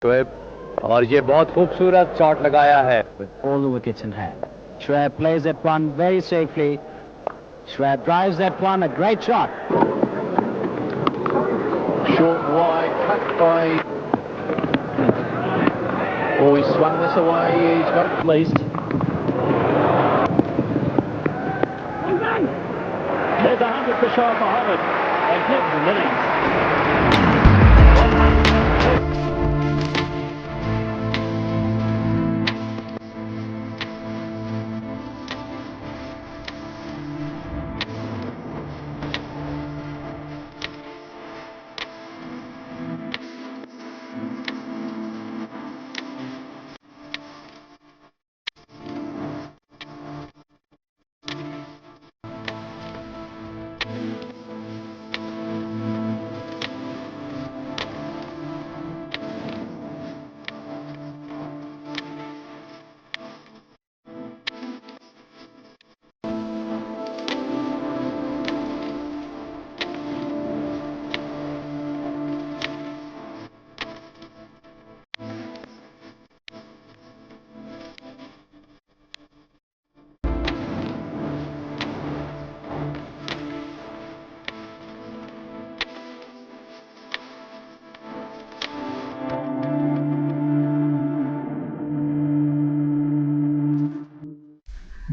शोएब, और ये बहुत खूबसूरत शॉट लगाया है। With all the wickets in hand. Shoaib plays that one very safely. Shoaib drives that one, a great shot. Short wide, cut by. Oh, he swung this away. He's got it at least. There's 100 for Shoaib Mohammad. Magnificent innings.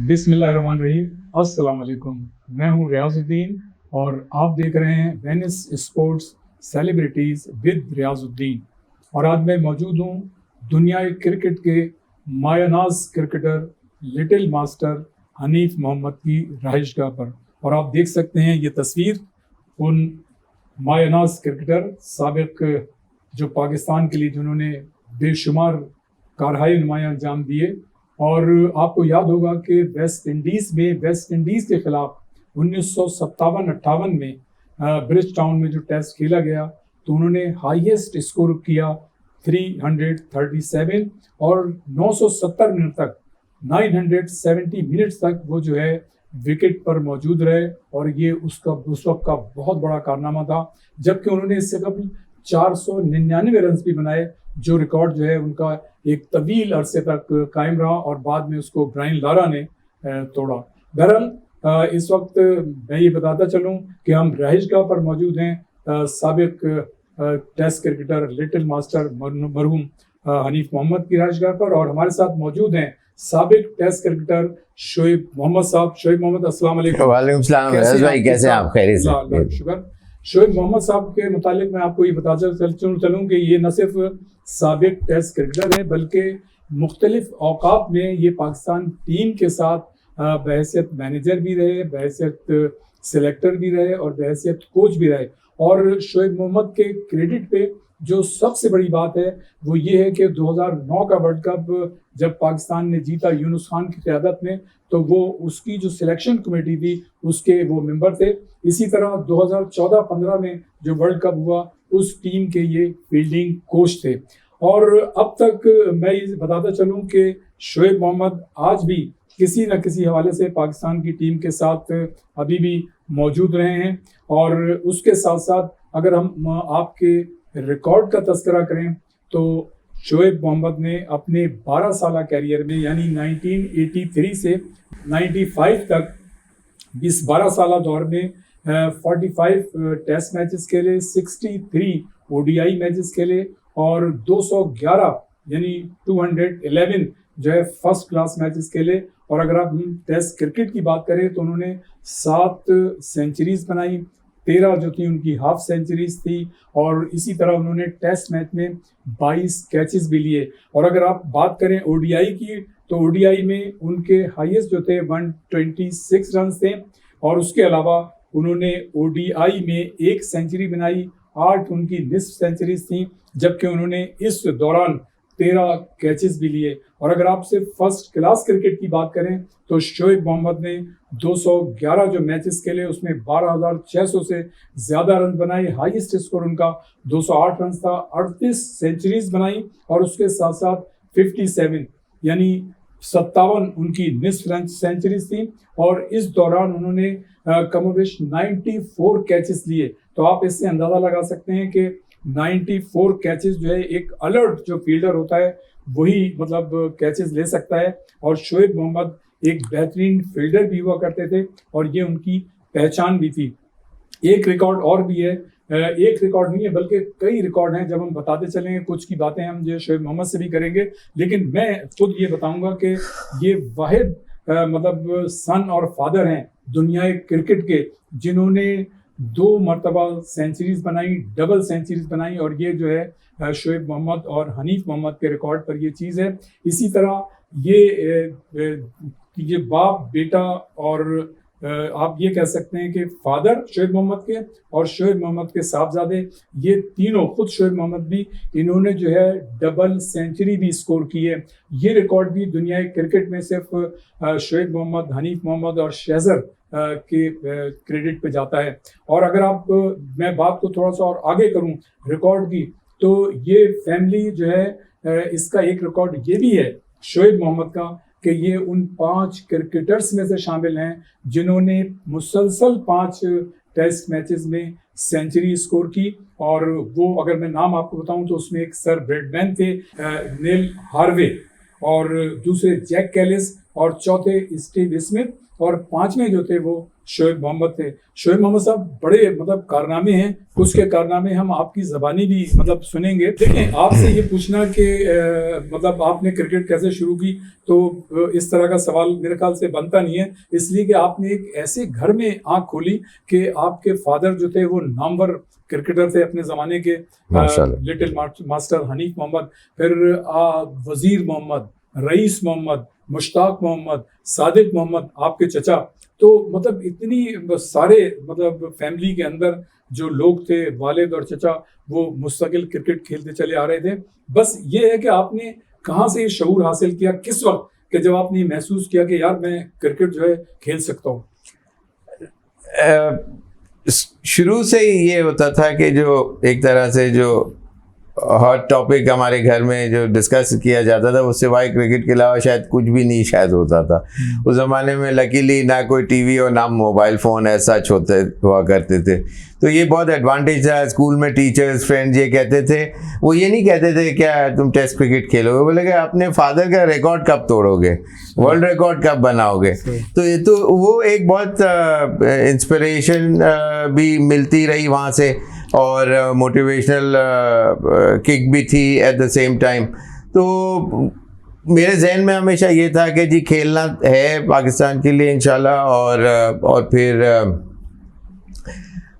बिस्मिल्लाहिर्रहमानिर्रहीम, अस्सलाम वालेकुम। मैं हूं रियाजुद्दीन और आप देख रहे हैं Venice sports celebrities with Riazuddin. और आज मैं मौजूद हूं दुनिया क्रिकेट के मायानाज cricketer little master Hanif Mohammad की रहायशगाह पर। और आप देख सकते हैं ये तस्वीर उन मायानाज क्रिकेटर साबिक जो पाकिस्तान के लिए जिन्होंने बेशुमार कारहाई नुमाया अंजाम दिए। और आपको याद होगा कि वेस्ट इंडीज़ के ख़िलाफ़ 1957-58 में ब्रिज टाउन में जो टेस्ट खेला गया तो उन्होंने हाईएस्ट स्कोर किया 337 और 970 मिनट तक 970 मिनट्स तक वो जो है विकेट पर मौजूद रहे। और ये उस वक्त का बहुत बड़ा कारनामा था, जबकि उन्होंने इससे कबल 499 रन भी बनाए, जो रिकॉर्ड जो है उनका एक तवील अरसे तक कायम रहा और बाद में उसको ब्रायन लारा ने तोड़ा। बहरहाल इस वक्त मैं ये बताता चलूँ कि हम रहायशगाह पर मौजूद हैं साबिक टेस्ट क्रिकेटर लिटिल मास्टर मरहूम हनीफ मोहम्मद की रहायशगाह पर। और हमारे साथ मौजूद हैं साबिक टेस्ट क्रिकेटर शोएब मोहम्मद साहब। शोएब मोहम्मद, अस्सलाम वालेकुम। वालेकुम सलाम भाई, कैसे हैं आप? खैरियत से? शुक्र। शोएब मोहम्मद साहब के मुतालिक मैं आपको ये बताता चलूँ कि ये न सिर्फ साबिक टेस्ट क्रिकेटर हैं बल्कि मुख्तलिफ औकात में ये पाकिस्तान टीम के साथ बहैसियत मैनेजर भी रहे, बहैसियत सिलेक्टर भी रहे और बहैसियत कोच भी रहे। और शोएब मोहम्मद के क्रेडिट पे जो सबसे बड़ी बात है वो ये है कि 2009 का वर्ल्ड कप जब पाकिस्तान ने जीता यूनुस खान की क़यादत में, तो वो उसकी जो सिलेक्शन कमेटी थी उसके वो मेंबर थे। इसी तरह 2014-15 में जो वर्ल्ड कप हुआ उस टीम के ये फील्डिंग कोच थे। और अब तक मैं ये बताता चलूँ कि शोएब मोहम्मद आज भी किसी न किसी हवाले से पाकिस्तान की टीम के साथ अभी भी मौजूद रहे हैं। और उसके साथ साथ अगर हम आपके रिकॉर्ड का तस्करा करें तो शोएब मोहम्मद ने अपने 12 साल कैरियर में यानी 1983 से 95 तक इस 12 साल दौर में 45 टेस्ट मैचेस खेले, 63 ओडीआई मैचेस खेले और 211 यानी 211 जो है फर्स्ट क्लास मैचेस खेले। और अगर आप टेस्ट क्रिकेट की बात करें तो उन्होंने 7 सेंचुरीज बनाई, 13 जो थी उनकी हाफ सेंचुरीज थी। और इसी तरह उन्होंने टेस्ट मैच में 22 कैचेस भी लिए। और अगर आप बात करें ओडीआई की तो ओडीआई में उनके हाईएस्ट जो थे 126 रन थे। और उसके अलावा उन्होंने ओडीआई में 1 सेंचुरी बनाई, 8 उनकी निस्फ सेंचुरीज थी, जबकि उन्होंने इस दौरान 13 कैचेस भी लिए। और अगर आप सिर्फ फर्स्ट क्लास क्रिकेट की बात करें तो शोएब मोहम्मद ने 211 जो मैचेस खेले उसमें 12,600 से ज़्यादा रन बनाए। हाईएस्ट स्कोर उनका 208 रन था, 38 सेंचुरीज बनाई और उसके साथ साथ 57 यानी 57 उनकी निस्फ सेंचुरीज थी। और इस दौरान उन्होंने कमोबेश 94 कैचेस लिए। तो आप इससे अंदाज़ा लगा सकते हैं कि 94 कैचेस जो है एक अलर्ट जो फील्डर होता है वही मतलब कैचेस ले सकता है। और शोएब मोहम्मद एक बेहतरीन फील्डर भी हुआ करते थे और ये उनकी पहचान भी थी। एक रिकॉर्ड और भी है, एक रिकॉर्ड नहीं है बल्कि कई रिकॉर्ड हैं, जब हम बताते चलेंगे कुछ की बातें हम जो शोएब मोहम्मद से भी करेंगे, लेकिन मैं खुद ये बताऊंगा कि ये वाहिद मतलब सन और फादर हैं दुनिया क्रिकेट के जिन्होंने 2 मरतबा सेंचुरीज बनाई, डबल सेंचुरीज बनाई, और ये जो है शोएब मोहम्मद और हनीफ मोहम्मद के रिकॉर्ड पर ये चीज़ है। इसी तरह ये बाप बेटा और आप ये कह सकते हैं कि फादर शोएब मोहम्मद के और शोएब मोहम्मद के साहबजादे, ये तीनों, खुद शोएब मोहम्मद भी, इन्होंने जो है डबल सेंचुरी भी स्कोर की है। ये रिकॉर्ड भी दुनिया क्रिकेट में सिर्फ शोएब मोहम्मद, हनीफ मोहम्मद और शहजर के क्रेडिट पे जाता है। और अगर आप मैं बात को थोड़ा सा और आगे करूं रिकॉर्ड की, तो ये फैमिली जो है इसका एक रिकॉर्ड ये भी है शोएब मोहम्मद का कि ये उन 5 क्रिकेटर्स में से शामिल हैं जिन्होंने मुसलसल 5 टेस्ट मैचेस में सेंचुरी स्कोर की। और वो अगर मैं नाम आपको बताऊं तो उसमें एक सर ब्रैडमैन थे, नील हार्वे, और दूसरे जैक कैलिस, और चौथे स्टीव स्मिथ, और 5वें जो थे वो शोएब मोहम्मद थे। शोएब मोहम्मद साहब बड़े मतलब कारनामे हैं, कुछ के कारनामे हम आपकी ज़बानी भी मतलब सुनेंगे। देखें, आपसे ये पूछना कि मतलब आपने क्रिकेट कैसे शुरू की, तो इस तरह का सवाल मेरे ख्याल से बनता नहीं है, इसलिए कि आपने एक ऐसे घर में आँख खोली कि आपके फादर जो थे वो नामवर क्रिकेटर थे अपने ज़माने के, लिटिल मास्टर हनीफ मोहम्मद, फिर वज़ीर मोहम्मद, रईस मोहम्मद, मुश्ताक मोहम्मद, सादिक मोहम्मद आपके चचा। तो मतलब इतनी सारे मतलब फैमिली के अंदर जो लोग थे, वालिद और चचा, वो मुस्तकिल क्रिकेट खेलते चले आ रहे थे। बस ये है कि आपने कहाँ से ये शऊर हासिल किया, किस वक्त, कि जब आपने महसूस किया कि यार मैं क्रिकेट जो है खेल सकता हूँ? शुरू से ही ये होता था कि जो एक तरह से जो हॉट टॉपिक हमारे घर में जो डिस्कस किया जाता था, वो सिवाय क्रिकेट के अलावा शायद कुछ भी नहीं शायद होता था। उस ज़माने में लकीली ना कोई टीवी और ना मोबाइल फ़ोन ऐसा हुआ करते थे, तो ये बहुत एडवांटेज था। स्कूल में टीचर्स, फ्रेंड्स ये कहते थे, वो ये नहीं कहते थे क्या तुम टेस्ट क्रिकेट खेलोगे, बोले कि अपने फादर का रिकॉर्ड कब तोड़ोगे, वर्ल्ड रिकॉर्ड कब बनाओगे। तो ये तो वो एक बहुत इंस्पिरेशन भी मिलती रही वहाँ से, और मोटिवेशनल किक भी थी एट द सेम टाइम। तो मेरे जहन में हमेशा ये था कि जी खेलना है पाकिस्तान के लिए इंशाल्लाह, और फिर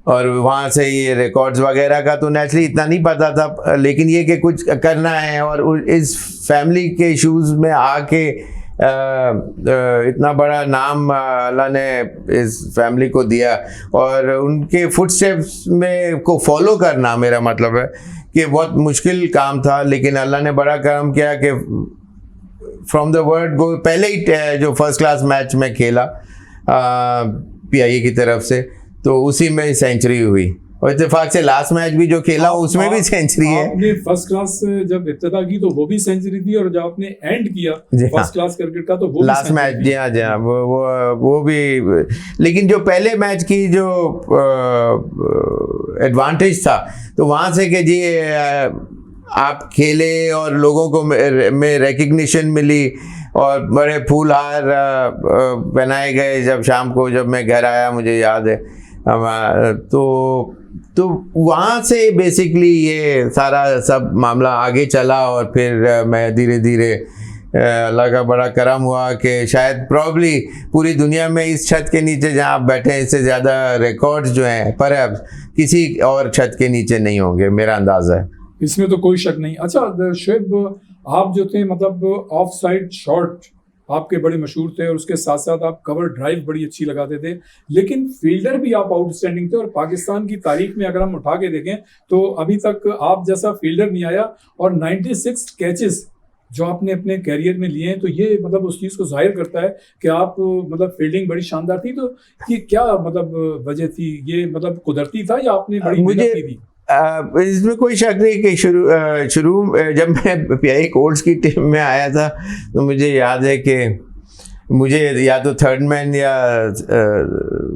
और वहाँ से ये रिकॉर्ड्स वगैरह का तो नेचुरली इतना नहीं पता था, लेकिन ये कि कुछ करना है। और इस फैमिली के शूज़ में आके इतना बड़ा नाम अल्लाह ने इस फैमिली को दिया, और उनके फुटस्टेप्स में को फॉलो करना, मेरा मतलब है कि बहुत मुश्किल काम था, लेकिन अल्लाह ने बड़ा करम किया कि फ्रॉम द वर्ड गो, पहले ही जो फर्स्ट क्लास मैच में खेला PIA की तरफ से, तो उसी में सेंचुरी हुई, और इत्तेफाक से लास्ट मैच भी जो खेला उसमें भी सेंचुरी है। आपने फर्स्ट क्लास जब इब्तिदा की तो वो भी सेंचुरी थी, और जब आपने एंड किया फर्स्ट क्लास क्रिकेट का तो वो लास्ट मैच, जी हाँ वो भी। लेकिन जो पहले मैच की जो एडवांटेज था, तो वहाँ से कि जी आप खेले और लोगों को में रिकग्निशन मिली, और बड़े फूलहार पहनाए गए। जब शाम को जब मैं घर आया, मुझे याद है, तो वहाँ से बेसिकली ये सारा सब मामला आगे चला, और फिर मैं धीरे धीरे अल्लाह का बड़ा करम हुआ कि शायद प्रॉब्ली पूरी दुनिया में इस छत के नीचे जहाँ आप बैठे हैं, इससे ज़्यादा रिकॉर्ड्स जो हैं पर किसी और छत के नीचे नहीं होंगे, मेरा अंदाज़ा है। इसमें तो कोई शक नहीं। अच्छा शोएब, आप जो थे मतलब ऑफ साइड शॉट आपके बड़े मशहूर थे, और उसके साथ साथ आप कवर ड्राइव बड़ी अच्छी लगाते थे, लेकिन फील्डर भी आप आउटस्टैंडिंग थे। और पाकिस्तान की तारीख में अगर हम उठा के देखें तो अभी तक आप जैसा फील्डर नहीं आया, और 96 कैचेस जो आपने अपने कैरियर में लिए हैं, तो ये मतलब उस चीज़ को जाहिर करता है कि आप मतलब फील्डिंग बड़ी शानदार थी। तो ये क्या मतलब वजह थी, ये मतलब कुदरती था या आपने बड़ी मेहनत की थी? इसमें कोई शक नहीं कि शुरू जब मैं PIA कोर्ट्स की टीम में आया था, तो मुझे याद है कि मुझे या तो थर्ड मैन या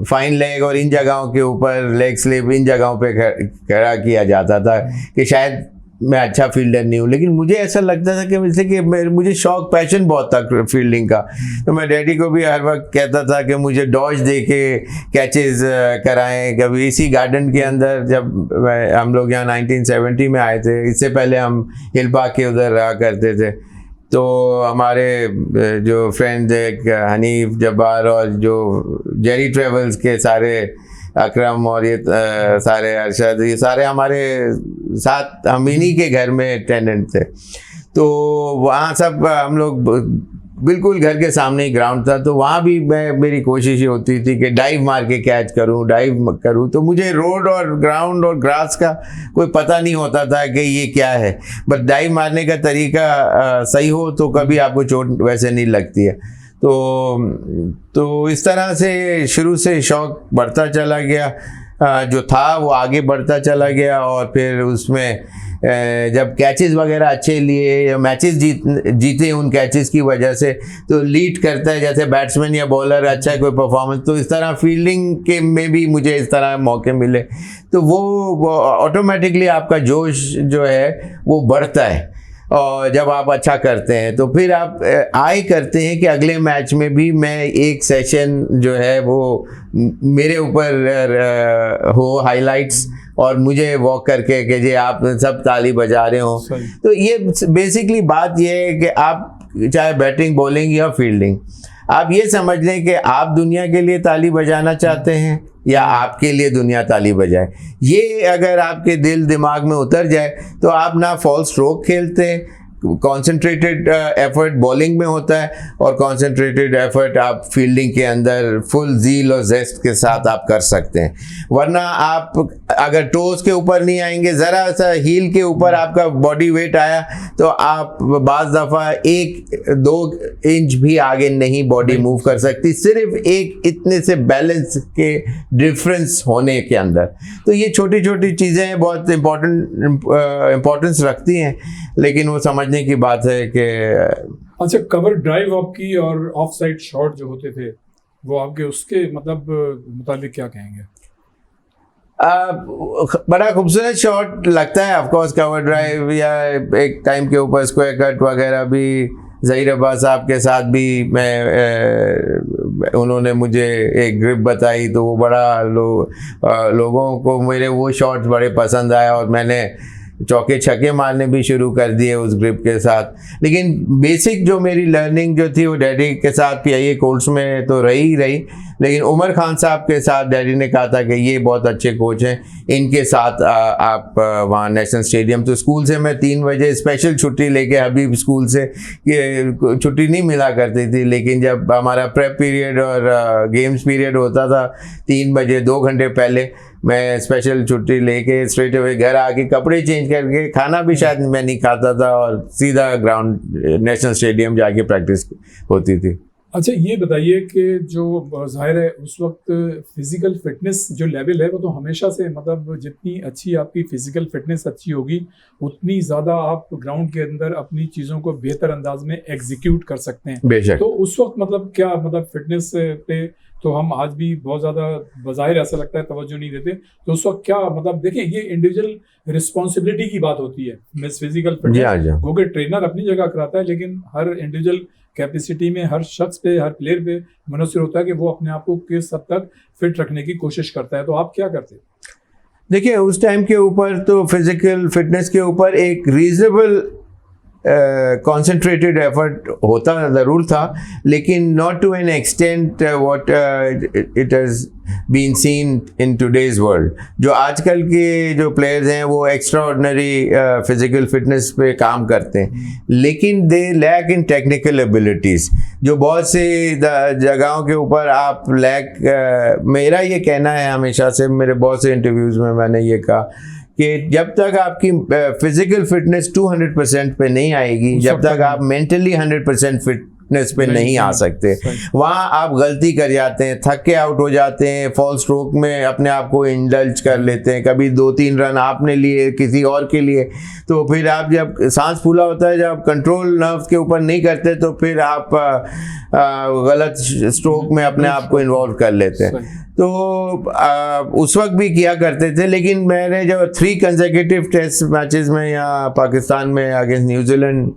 फाइन लेग और इन जगहों के ऊपर लेग स्लिप इन जगहों पे खड़ा किया जाता था कि शायद मैं अच्छा फील्डर नहीं हूँ। लेकिन मुझे ऐसा लगता था कि जैसे कि मुझे शौक पैशन बहुत था फील्डिंग का, तो मैं डैडी को भी हर वक्त कहता था कि मुझे डॉज दे के कैचेस कराएं। कभी इसी गार्डन के अंदर जब हम लोग यहाँ 1970 में आए थे, इससे पहले हम हिल पार्क के उधर रहा करते थे, तो हमारे जो फ्रेंड्स एक हनीफ जब्बार और जो जेरी ट्रेवल्स के सारे अकरम और ये सारे अरशद, ये सारे हमारे साथ हम इन्हीं के घर में टेनेंट थे। तो वहाँ सब हम लोग बिल्कुल घर के सामने ही ग्राउंड था, तो वहाँ भी मेरी कोशिश ये होती थी कि डाइव मार के कैच करूँ, डाइव करूँ। तो मुझे रोड और ग्राउंड और ग्रास का कोई पता नहीं होता था कि ये क्या है, बस डाइव मारने का तरीका सही हो तो कभी आपको चोट वैसे नहीं लगती है। तो इस तरह से शुरू से शौक़ बढ़ता चला गया, जो था वो आगे बढ़ता चला गया। और फिर उसमें जब कैचेस वगैरह अच्छे लिए या मैचेस जीते उन कैचेस की वजह से, तो लीड करता है जैसे बैट्समैन या बॉलर अच्छा है कोई परफॉर्मेंस, तो इस तरह फील्डिंग के में भी मुझे इस तरह मौके मिले, तो वो ऑटोमेटिकली आपका जोश जो है वो बढ़ता है। और जब आप अच्छा करते हैं तो फिर आप आए करते हैं कि अगले मैच में भी मैं एक सेशन जो है वो मेरे ऊपर हो हाइलाइट्स, और मुझे वॉक करके कि जी आप सब ताली बजा रहे हो। तो ये बेसिकली बात ये है कि आप चाहे बैटिंग बॉलिंग या फील्डिंग, आप ये समझ लें कि आप दुनिया के लिए ताली बजाना चाहते हैं या आपके लिए दुनिया ताली बजाए। ये अगर आपके दिल दिमाग में उतर जाए तो आप ना फॉल स्ट्रोक खेलते हैं, कॉन्सेंट्रेटेड एफर्ट बॉलिंग में होता है और कॉन्सेंट्रेटेड एफर्ट आप फील्डिंग के अंदर फुल ज़ील और जेस्ट के साथ आप कर सकते हैं। वरना आप अगर टोस के ऊपर नहीं आएंगे, ज़रा सा हील के ऊपर आपका बॉडी वेट आया तो आप बाज़ दफ़ा 1-2 इंच भी आगे नहीं बॉडी मूव कर सकती, सिर्फ एक इतने से बैलेंस के डिफरेंस होने के अंदर। तो ये छोटी छोटी चीज़ें बहुत इम्पोर्टेंस रखती हैं, लेकिन वो समझने की बात है कि अच्छा, कवर ड्राइव आपकी और ऑफ साइड शॉट जो होते थे वो आपके उसके मतलब मुतालिक क्या कहेंगे? बड़ा खूबसूरत शॉट लगता है ऑफ कोर्स कवर ड्राइव, या एक टाइम के ऊपर स्क्वायर कट वगैरह भी ज़हीर अब्बास साहब के साथ भी उन्होंने मुझे एक ग्रिप बताई, तो वो बड़ा लोगों को मेरे वो शॉट बड़े पसंद आया और मैंने चौके छक्के मारने भी शुरू कर दिए उस ग्रिप के साथ। लेकिन बेसिक जो मेरी लर्निंग जो थी वो डैडी के साथ PIA कोर्स में तो रही, लेकिन उमर खान साहब के साथ डैडी ने कहा था कि ये बहुत अच्छे कोच हैं, इनके साथ आप वहाँ नेशनल स्टेडियम, तो स्कूल से मैं 3 बजे स्पेशल छुट्टी लेके हबीब स्कूल से, ये छुट्टी नहीं मिला करती थी, लेकिन जब हमारा प्रेप पीरियड और गेम्स पीरियड होता था 3 बजे 2 घंटे पहले मैं स्पेशल छुट्टी लेके स्ट्रेट अवे घर आके कपड़े चेंज करके, खाना भी शायद मैं नहीं खाता था, और सीधा ग्राउंड नेशनल स्टेडियम जाके प्रैक्टिस होती थी। अच्छा, ये बताइए कि जो ज़ाहिर है उस वक्त फिज़िकल फिटनेस जो लेवल है वो तो हमेशा से, मतलब जितनी अच्छी आपकी फ़िज़िकल फिटनेस अच्छी होगी उतनी ज़्यादा आप ग्राउंड के अंदर अपनी चीज़ों को बेहतर अंदाज में एग्जीक्यूट कर सकते हैं। बेशक। तो उस वक्त मतलब क्या, मतलब फिटनेस पे तो हम आज भी बहुत ज़्यादा बज़ाहिर ऐसा लगता है तवज्जो नहीं देते, तो उस वक्त क्या, मतलब देखिए ये इंडिविजुअल रिस्पॉन्सिबिलिटी की बात होती है। मिस फिजिकल फिटनेस क्योंकि ट्रेनर अपनी जगह कराता है, लेकिन हर इंडिविजुअल कैपेसिटी में हर शख्स पे, हर प्लेयर पे मुनहसर होता है कि वो अपने आप को किस हद तक फिट रखने की कोशिश करता है। तो आप क्या करते? देखिए उस टाइम के ऊपर तो फिजिकल फिटनेस के ऊपर एक रीजनेबल कॉन्सेंट्रेटेड एफर्ट होता ज़रूर था, लेकिन not to an extent what it has been seen in today's world. जो आजकल के जो प्लेयर्स हैं वो एक्स्ट्रा ऑर्डिनरी फिजिकल फिटनेस पे काम करते हैं, लेकिन they lack in technical abilities. जो बहुत से जगहों के ऊपर आप लैक, मेरा ये कहना है हमेशा से, मेरे बहुत से इंटरव्यूज़ में मैंने ये कहा कि जब तक आपकी फिजिकल फिटनेस 200% पे नहीं आएगी, जब तक आप मेंटली 100% फिट फिटनेस पे नहीं आ सकते। वहाँ आप गलती कर जाते हैं, थक के आउट हो जाते हैं, फॉल स्ट्रोक में अपने आप को इंडल्ज कर लेते हैं, कभी 2-3 रन आपने लिए किसी और के लिए, तो फिर आप जब सांस फूला होता है, जब आप कंट्रोल नर्व के ऊपर नहीं करते तो फिर आप गलत स्ट्रोक में अपने आप को इन्वॉल्व कर लेते हैं। तो उस वक्त भी किया करते थे, लेकिन मैंने जब 3 कंसेक्यूटिव टेस्ट मैचेस में यहाँ पाकिस्तान में अगेंस्ट न्यूजीलैंड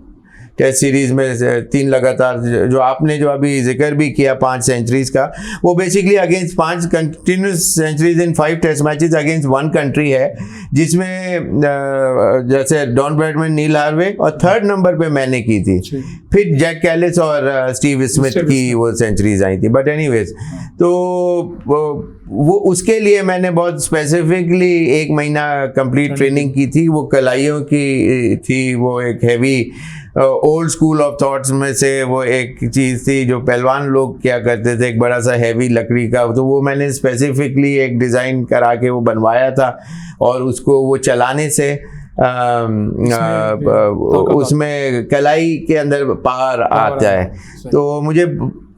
टेस्ट सीरीज में 3 लगातार, जो आपने जो अभी जिक्र भी किया 5 सेंचुरीज का, वो बेसिकली अगेंस्ट 5 कंटिन्यूस सेंचुरीज इन 5 टेस्ट मैचेस अगेंस्ट 1 कंट्री है, जिसमें जैसे डॉन ब्रैडमैन, नील हार्वे और 3rd नंबर पे मैंने की थी, फिर जैक कैलिस और स्टीव स्मिथ की वो सेंचुरीज आई थी। बट एनीवेज, तो वो उसके लिए मैंने बहुत स्पेसिफिकली 1 महीना कंप्लीट ट्रेनिंग की थी। वो कलाइयों की थी, वो एक heavy old school of thoughts में से वो एक चीज़ थी जो पहलवान लोग क्या करते थे, एक बड़ा सा हैवी लकड़ी का, तो वो मैंने स्पेसिफिकली एक डिज़ाइन करा के वो बनवाया था, और उसको वो चलाने से उसमें कलाई के अंदर पावर आता है। तो मुझे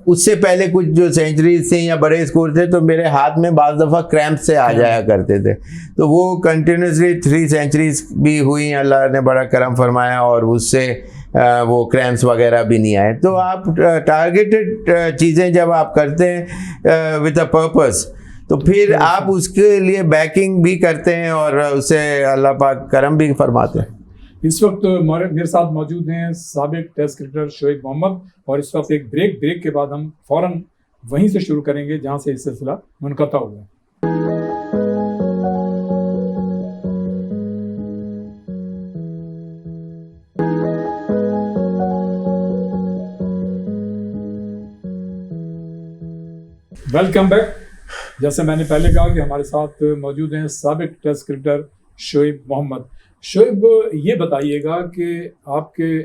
उससे पहले कुछ जो सेंचुरीज थे या बड़े स्कोर थे, तो मेरे हाथ में बाज़ दफ़ा क्रैम्प से आ जाया करते थे, तो वो कंटिन्यूसली 3 सेंचुरीज भी हुई, अल्लाह ने बड़ा करम फरमाया, और उससे वो क्रैम्प्स वगैरह भी नहीं आए। तो आप टारगेटेड चीज़ें जब आप करते हैं विद अ पर्पस, तो फिर आप उसके लिए बैकिंग भी करते हैं और उससे अल्लाह पाक करम भी फरमाते हैं। इस वक्त मेरे साथ मौजूद हैं साबिक टेस्ट क्रिकेटर शोएब मोहम्मद, और इस वक्त एक ब्रेक के बाद हम फौरन वहीं से शुरू करेंगे जहां से इस सिलसिला मुनक़ता हुआ। Welcome back. जैसे मैंने पहले कहा कि हमारे साथ मौजूद हैं साबिक टेस्ट क्रिकेटर शोएब मोहम्मद। शोएब, ये बताइएगा कि आपके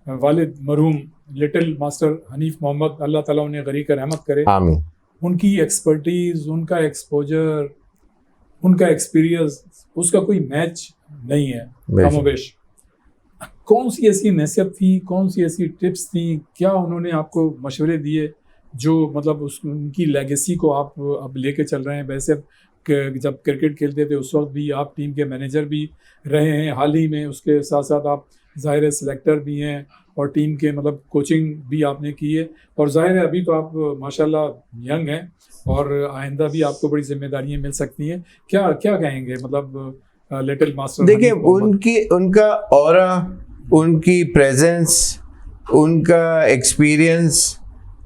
वालिद मरहूम लिटिल मास्टर हनीफ मोहम्मद, अल्लाह ताला उन्हें गरीक रहमत करे, आमीन, उनकी एक्सपर्टीज़, उनका एक्सपोजर, उनका एक्सपीरियंस, उसका कोई मैच नहीं है कमोबेश। कौन सी ऐसी नसीहत थी, कौन सी ऐसी टिप्स थी, क्या उन्होंने आपको मशवरे दिए जो मतलब उनकी लेगेसी को आप अब लेके चल रहे हैं? वैसे जब क्रिकेट खेलते थे उस वक्त भी आप टीम के मैनेजर भी रहे हैं, हाल ही में उसके साथ साथ आप ज़ाहिर सिलेक्टर भी हैं, और टीम के मतलब कोचिंग भी आपने की है, और ज़ाहिर है अभी तो आप माशाल्लाह यंग हैं और आइंदा भी आपको बड़ी जिम्मेदारियां मिल सकती हैं। क्या क्या कहेंगे मतलब लिटिल मास्टर? देखिए, उनका ऑरा, उनकी प्रेजेंस, उनका एक्सपीरियंस,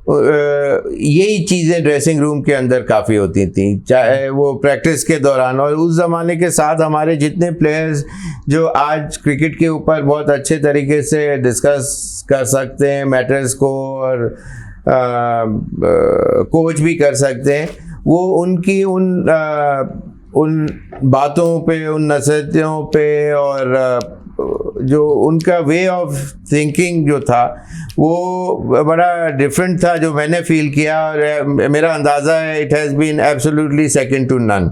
यही चीज़ें ड्रेसिंग रूम के अंदर काफ़ी होती थी, चाहे वो प्रैक्टिस के दौरान। और उस ज़माने के साथ हमारे जितने प्लेयर्स जो आज क्रिकेट के ऊपर बहुत अच्छे तरीके से डिस्कस कर सकते हैं मैटर्स को, और कोच भी कर सकते हैं, वो उनकी उन बातों पे, उन नसीहतों पे, और जो उनका वे ऑफ थिंकिंग जो था वो बड़ा डिफरेंट था, जो मैंने फील किया, और मेरा अंदाज़ा है it has been absolutely second to none.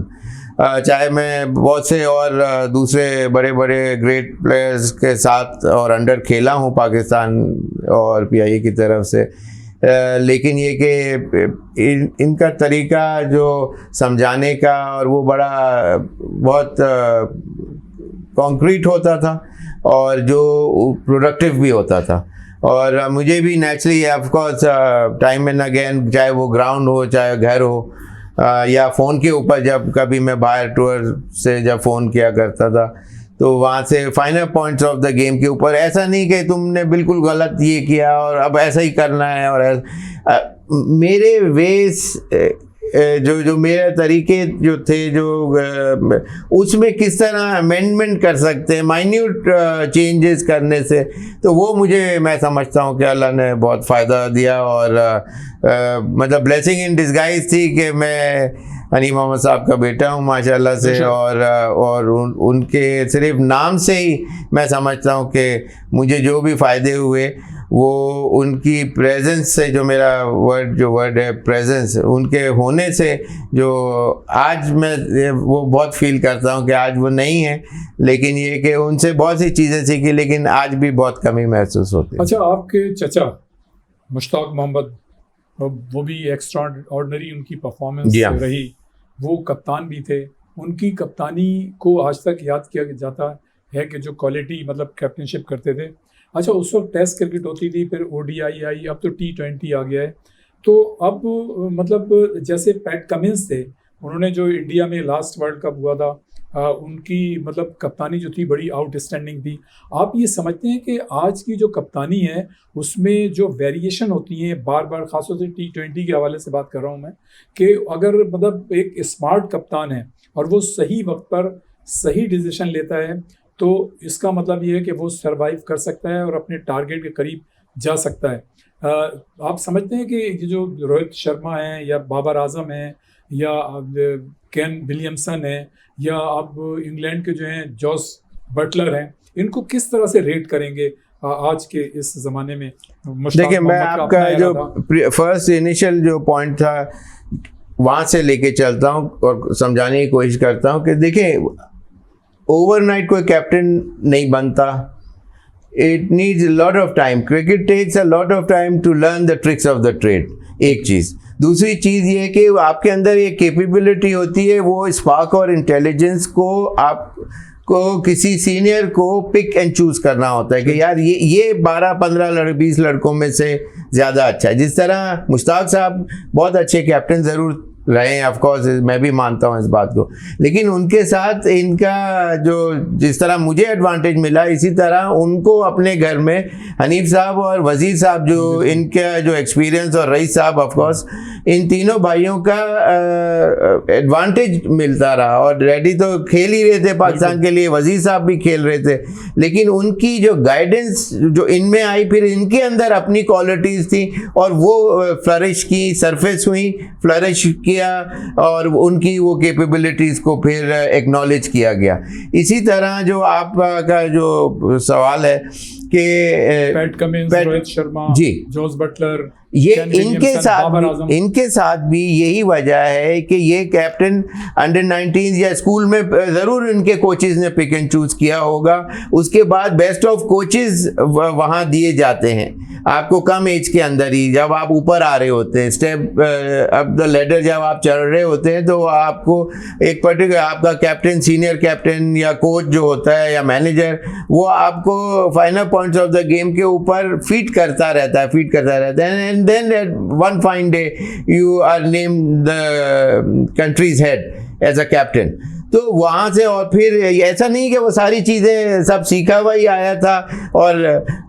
चाहे मैं बहुत से और दूसरे बड़े बड़े ग्रेट प्लेयर्स के साथ और अंडर खेला हूँ पाकिस्तान और PIA की तरफ से, लेकिन ये कि इनका तरीका जो समझाने का, और वो बहुत कॉन्क्रीट होता था और जो प्रोडक्टिव भी होता था। और मुझे भी naturally of course time and again, चाहे वो ग्राउंड हो, चाहे घर हो, या फ़ोन के ऊपर जब कभी मैं बाहर टूर से जब फ़ोन किया करता था, तो वहाँ से final points of the game के ऊपर, ऐसा नहीं कि तुमने बिल्कुल गलत ये किया और अब ऐसा ही करना है, और मेरे वेस जो मेरे तरीके जो थे, जो उसमें किस तरह अमेंडमेंट कर सकते हैं माइन्यूट चेंजेस करने से, तो वो मैं समझता हूँ कि अल्लाह ने बहुत फ़ायदा दिया। और मतलब ब्लेसिंग इन डिस्गाइज थी कि मैं हनीफ मोहम्मद साहब का बेटा हूँ माशाल्लाह से, और उनके सिर्फ नाम से ही मैं समझता हूँ कि मुझे जो भी फ़ायदे हुए वो उनकी प्रेजेंस से, जो मेरा वर्ड है प्रेजेंस, उनके होने से, जो आज मैं वो बहुत फील करता हूँ कि आज वो नहीं है, लेकिन ये कि उनसे बहुत सी चीज़ें सीखी, लेकिन आज भी बहुत कमी महसूस होती है। अच्छा, आपके चचा मुश्ताक मोहम्मद, वो भी एक्स्ट्रा ऑर्डिनरी उनकी परफॉर्मेंस जी हाँ। रही, वो कप्तान भी थे। उनकी कप्तानी को आज तक याद किया जाता है कि जो क्वालिटी मतलब कैप्टनशिप करते थे। अच्छा, उस वक्त टेस्ट क्रिकेट होती थी, फिर ओडीआई आई, अब तो T20 आ गया है। तो अब मतलब जैसे पैट कमिंस थे, उन्होंने जो इंडिया में लास्ट वर्ल्ड कप हुआ था, उनकी मतलब कप्तानी जो थी बड़ी आउटस्टैंडिंग थी। आप ये समझते हैं कि आज की जो कप्तानी है उसमें जो वेरिएशन होती हैं बार बार, ख़ासतौर से T20 के हवाले से बात कर रहा हूँ मैं, कि अगर मतलब एक स्मार्ट कप्तान है और वो सही वक्त पर सही डिसीजन लेता है, तो इसका मतलब ये है कि वो सरवाइव कर सकता है और अपने टारगेट के करीब जा सकता है। आप समझते हैं कि ये जो रोहित शर्मा हैं या बाबर आजम हैं या केन विलियमसन है या अब इंग्लैंड के जो हैं जॉस बटलर हैं, इनको किस तरह से रेट करेंगे आज के इस ज़माने में? देखिए, मैं आपका जो फर्स्ट इनिशियल जो पॉइंट था वहाँ से लेके चलता हूँ और समझाने की कोशिश करता हूँ कि देखिए, ओवरनाइट कोई कैप्टन नहीं बनता। It needs lot of time. Cricket takes a lot of time to learn the tricks of the trade, एक चीज़। दूसरी चीज़ ये है कि आपके अंदर ये कैपेबिलिटी होती है, वो स्पार्क और इंटेलिजेंस को आपको किसी सीनियर को पिक एंड चूज करना होता है कि यार ये 12-15 20 लड़कों में से ज़्यादा अच्छा है। जिस तरह मुश्ताक साहब बहुत अच्छे कैप्टन ज़रूर रहे हैं, ऑफ कोर्स मैं भी मानता हूं इस बात को, लेकिन उनके साथ इनका जो जिस तरह मुझे एडवांटेज मिला, इसी तरह उनको अपने घर में हनीफ साहब और वजीर साहब जो इनका जो एक्सपीरियंस और रईस साहब, ऑफ कोर्स इन तीनों भाइयों का एडवांटेज मिलता रहा। और रेडी तो खेल ही रहे थे पाकिस्तान के लिए, वजीर साहब भी खेल रहे थे, लेकिन उनकी जो गाइडेंस जो इनमें आई, फिर इनके अंदर अपनी क्वालिटीज़ थी और वो फ्लरिश की, सरफेस हुई, फ्लरिश किया और उनकी वो कैपेबिलिटीज़ को फिर एक्नॉलेज किया गया। इसी तरह जो आपका जो सवाल है कि पैट कमिंस, रोहित शर्मा, जी, जॉस बटलर, ये इनके साथ भी यही वजह है कि ये कैप्टन अंडर 19 या स्कूल में ज़रूर इनके कोचेज़ ने पिक एंड चूज़ किया होगा। उसके बाद बेस्ट ऑफ कोचेज़ वहाँ दिए जाते हैं आपको कम एज के अंदर ही। जब आप ऊपर आ रहे होते हैं, स्टेप अप द लेडर जब आप चढ़ रहे होते हैं, तो आपको एक पर्टिकुलर आपका कैप्टन, सीनियर कैप्टन या कोच जो होता है या मैनेजर, वो आपको final points of the game के ऊपर फीड करता रहता है। And then at one fine day you are named the country's head as a captain. तो वहाँ से और फिर ऐसा नहीं कि वो सारी चीज़ें सब सीखा हुआ ही आया था, और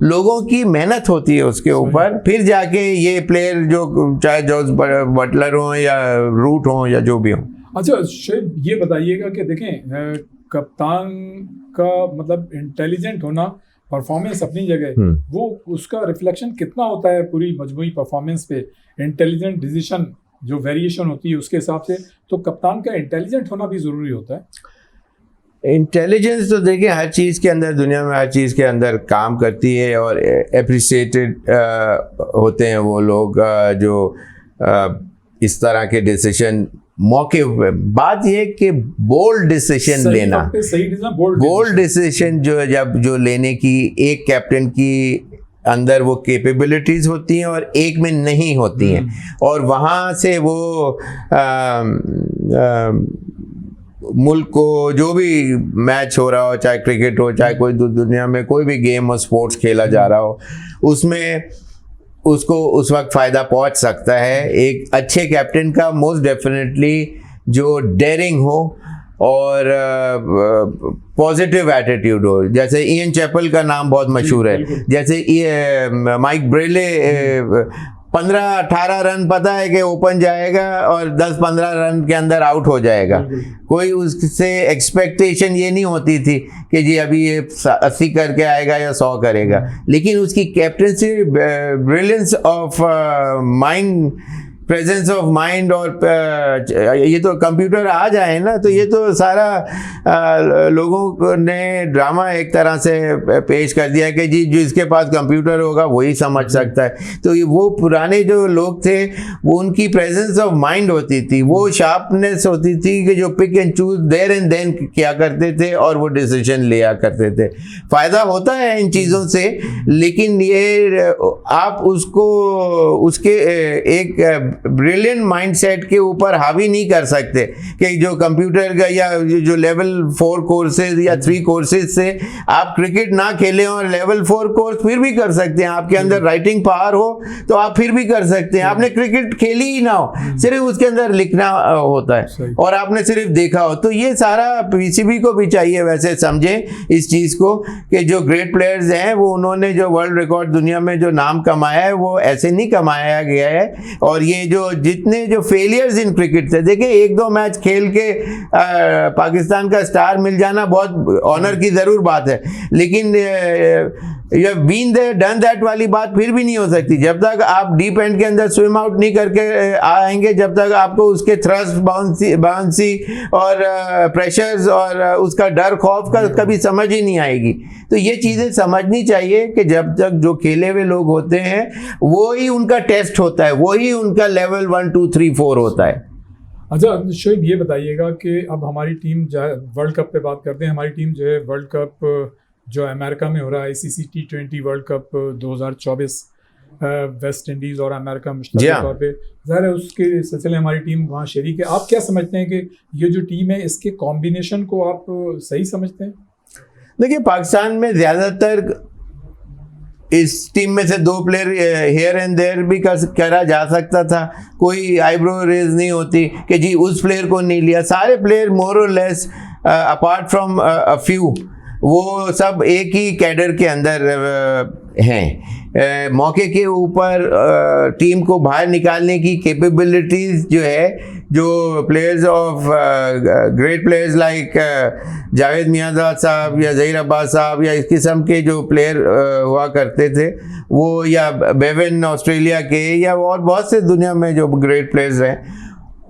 लोगों की मेहनत होती है उसके ऊपर, फिर जाके ये प्लेयर जो चाहे जॉस बटलर हो या रूट हो या जो भी हो। अच्छा शेब, ये बताइएगा कि देखें कप्तान का मतलब इंटेलिजेंट होना, परफॉर्मेंस अपनी जगह, वो उसका रिफ्लेक्शन कितना होता है पूरी मजमूई परफॉर्मेंस पे, इंटेलिजेंट डिसीजन जो वेरिएशन होती है उसके हिसाब से, तो कप्तान का इंटेलिजेंट होना भी ज़रूरी होता है। इंटेलिजेंस तो देखिए हर चीज़ के अंदर, दुनिया में हर चीज़ के अंदर काम करती है और अप्रिशिएटेड होते हैं वो लोग जो इस तरह के डिसीजन मौके पे। बात यह कि बोल्ड डिसीजन लेना, बोल्ड डिसीजन जो लेने की एक कैप्टन की अंदर वो कैपेबिलिटीज़ होती हैं और एक में नहीं होती हैं, और वहाँ से वो मुल्क को जो भी मैच हो रहा हो, चाहे क्रिकेट हो, चाहे कोई दुनिया में कोई भी गेम हो, स्पोर्ट्स खेला जा रहा हो, उसमें उसको उस वक्त फ़ायदा पहुंच सकता है। एक अच्छे कैप्टन का मोस्ट डेफिनेटली जो डेयरिंग हो और पॉजिटिव एटीट्यूड हो। जैसे इयन चैपल का नाम बहुत मशहूर है, जैसे माइक ब्रेले 15-18 रन पता है कि ओपन जाएगा और 10-15 रन के अंदर आउट हो जाएगा। कोई उससे एक्सपेक्टेशन ये नहीं होती थी कि जी अभी ये 80 करके आएगा या 100 करेगा, लेकिन उसकी captaincy, brilliance of mind presence of mind और ये तो कंप्यूटर आ जाए ना, तो ये तो सारा लोगों ने ड्रामा एक तरह से पेश कर दिया कि जी जिसके पास कंप्यूटर होगा वही समझ सकता है। तो वो पुराने जो लोग थे वो उनकी प्रेजेंस ऑफ माइंड होती थी, वो शार्पनेस होती थी कि जो pick and choose there and then किया करते थे और वो डिसीजन लिया करते थे। फायदा होता है इन चीज़ों से, लेकिन ये आप उसको उसके एक ब्रिलियंट माइंडसेट के ऊपर हावी नहीं कर सकते कि जो कंप्यूटर का या जो लेवल 4 कोर्सेज या 3 कोर्सेज से आप क्रिकेट ना खेलें और लेवल 4 कोर्स फिर भी कर सकते हैं। आपके अंदर राइटिंग पावर हो तो आप फिर भी कर सकते हैं। आपने क्रिकेट खेली ही ना हो, सिर्फ उसके अंदर लिखना होता है और आपने सिर्फ देखा हो। तो ये सारा पीसीबी को भी चाहिए वैसे समझें इस चीज़ को कि जो ग्रेट प्लेयर्स हैं वो उन्होंने जो वर्ल्ड रिकॉर्ड दुनिया में जो नाम कमाया है वो ऐसे नहीं कमाया गया है। और ये जो जितने जो फेलियर्स इन क्रिकेट थे, देखिए 1-2 मैच खेल के पाकिस्तान का स्टार मिल जाना बहुत ऑनर की ज़रूर बात है, लेकिन you have been there done that वाली बात फिर भी नहीं हो सकती। जब तक आप डीप एंड के अंदर स्विम आउट नहीं करके आएंगे, जब तक आपको उसके थ्रस्ट बाउंसी और प्रेशर्स और उसका डर खौफ का कभी समझ ही नहीं आएगी। तो ये चीज़ें समझनी चाहिए कि जब तक जो खेले हुए लोग होते हैं वो ही उनका टेस्ट होता है, वो ही उनका लेवल 1 2 3 4 होता है। अच्छा शोएब, ये बताइएगा कि अब हमारी टीम जो है वर्ल्ड कप पे बात करते हैं, हमारी टीम जो है वर्ल्ड कप जो अमेरिका में हो रहा है ICC T20 world cup 2024 West Indies और अमेरिका मुश्तरक तौर पे ज़ाहिर है उसके सिलसिले हमारी टीम वहाँ शरीक है। आप क्या समझते हैं कि ये जो टीम है इसके कॉम्बिनेशन को आप सही समझते हैं? देखिए पाकिस्तान में ज़्यादातर इस टीम में से 2 प्लेयर हेयर एंड देयर भी करा जा सकता था, कोई आईब्रो रेज नहीं होती कि जी उस प्लेयर को नहीं लिया। सारे प्लेयर मोर और less apart from a few वो सब एक ही कैडर के अंदर हैं। मौके के ऊपर टीम को बाहर निकालने की कैपेबिलिटीज़ जो है, जो players of great players like Javed Miandad साहब या ज़हीर अब्बास साहब या इस किस्म के जो प्लेयर हुआ करते थे वो, या बेवन ऑस्ट्रेलिया के, या और बहुत से दुनिया में जो ग्रेट प्लेयर्स हैं,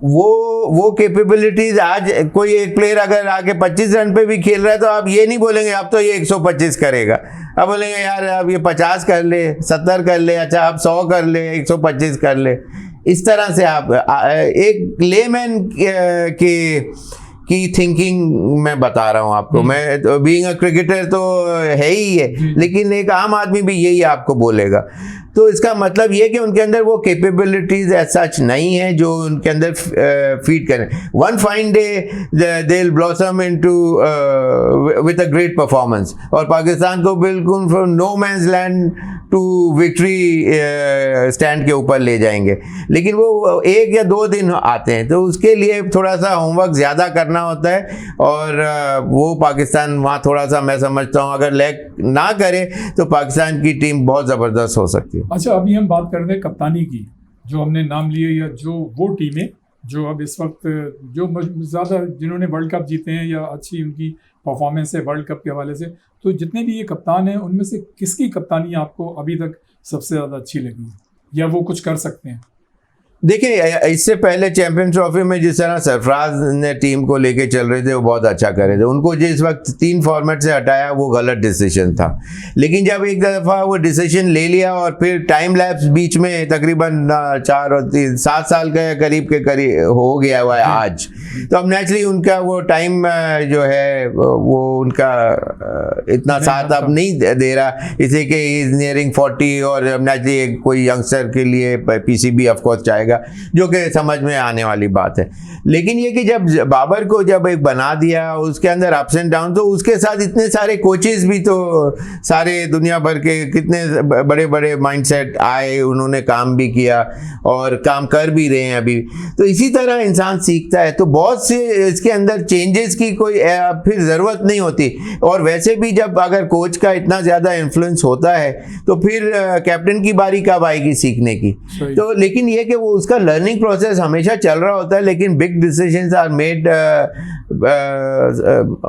वो कैपेबिलिटीज आज कोई एक प्लेयर अगर आके 25 रन पे भी खेल रहा है तो आप ये नहीं बोलेंगे अब तो ये 125 करेगा, अब बोलेंगे यार अब ये 50 कर ले, 70 कर ले, अच्छा अब 100 कर ले, 125 कर ले। इस तरह से आप एक लेमैन की थिंकिंग मैं बता रहा हूँ आपको। मैं तो बीइंग अ क्रिकेटर तो है ही है, लेकिन एक आम आदमी भी यही आपको बोलेगा। तो इसका मतलब ये कि उनके अंदर वो कैपेबिलिटीज एज सच नहीं है जो उनके अंदर फीड करें। One fine day they will blossom into with a great performance और पाकिस्तान को बिल्कुल from no man's land to victory stand के ऊपर ले जाएंगे। लेकिन वो 1 या 2 दिन आते हैं, तो उसके लिए थोड़ा सा होमवर्क ज़्यादा करना होता है और वो पाकिस्तान वहाँ थोड़ा सा मैं समझता हूँ अगर लैक ना करे तो पाकिस्तान की टीम बहुत ज़बरदस्त हो सकती है। अच्छा अभी हम बात कर रहे हैं कप्तानी की, जो हमने नाम लिए या जो वो टीमें जो अब इस वक्त जो ज़्यादा जिन्होंने वर्ल्ड कप जीते हैं या अच्छी उनकी परफॉर्मेंस है वर्ल्ड कप के हवाले से, तो जितने भी ये कप्तान हैं उनमें से किसकी कप्तानी आपको अभी तक सबसे ज़्यादा अच्छी लगी या वो कुछ कर सकते हैं? देखिए इससे पहले चैंपियन ट्रॉफी में जिस तरह सरफराज ने टीम को लेके चल रहे थे वो बहुत अच्छा कर रहे थे। उनको जिस वक्त 3 फॉर्मेट से हटाया वो गलत डिसीजन था, लेकिन जब एक दफ़ा वो डिसीजन ले लिया और फिर टाइम लैप्स बीच में तकरीबन 4 और 3 7 साल के करीब हो गया हुआ है आज, तो अब नेचुरली उनका वो टाइम जो है वो उनका इतना साथ अब नहीं दे रहा, इसे कि इज नियरिंग 40 और नेचुरली कोई यंगस्टर के लिए पीसीबी ऑफ कोर्स चाहेगा, जो कि समझ में आने वाली बात है। लेकिन ये कि जब बाबर को जब एक बना दिया उसके अंदर अप्स एंड डाउन, तो उसके साथ इतने सारे कोचेस भी तो सारे दुनिया भर के कितने बड़े बड़े माइंडसेट आए, उन्होंने काम भी किया और काम कर भी रहे हैं अभी। तो इसी तरह इंसान सीखता है, तो बहुत से इसके अंदर चेंजेस की कोई फिर ज़रूरत नहीं होती। और वैसे भी जब अगर कोच का इतना ज़्यादा इन्फ्लुएंस होता है तो फिर कैप्टन की बारी कब आएगी सीखने की। तो लेकिन ये कि वो उसका लर्निंग प्रोसेस हमेशा चल रहा होता है, लेकिन big decisions are made,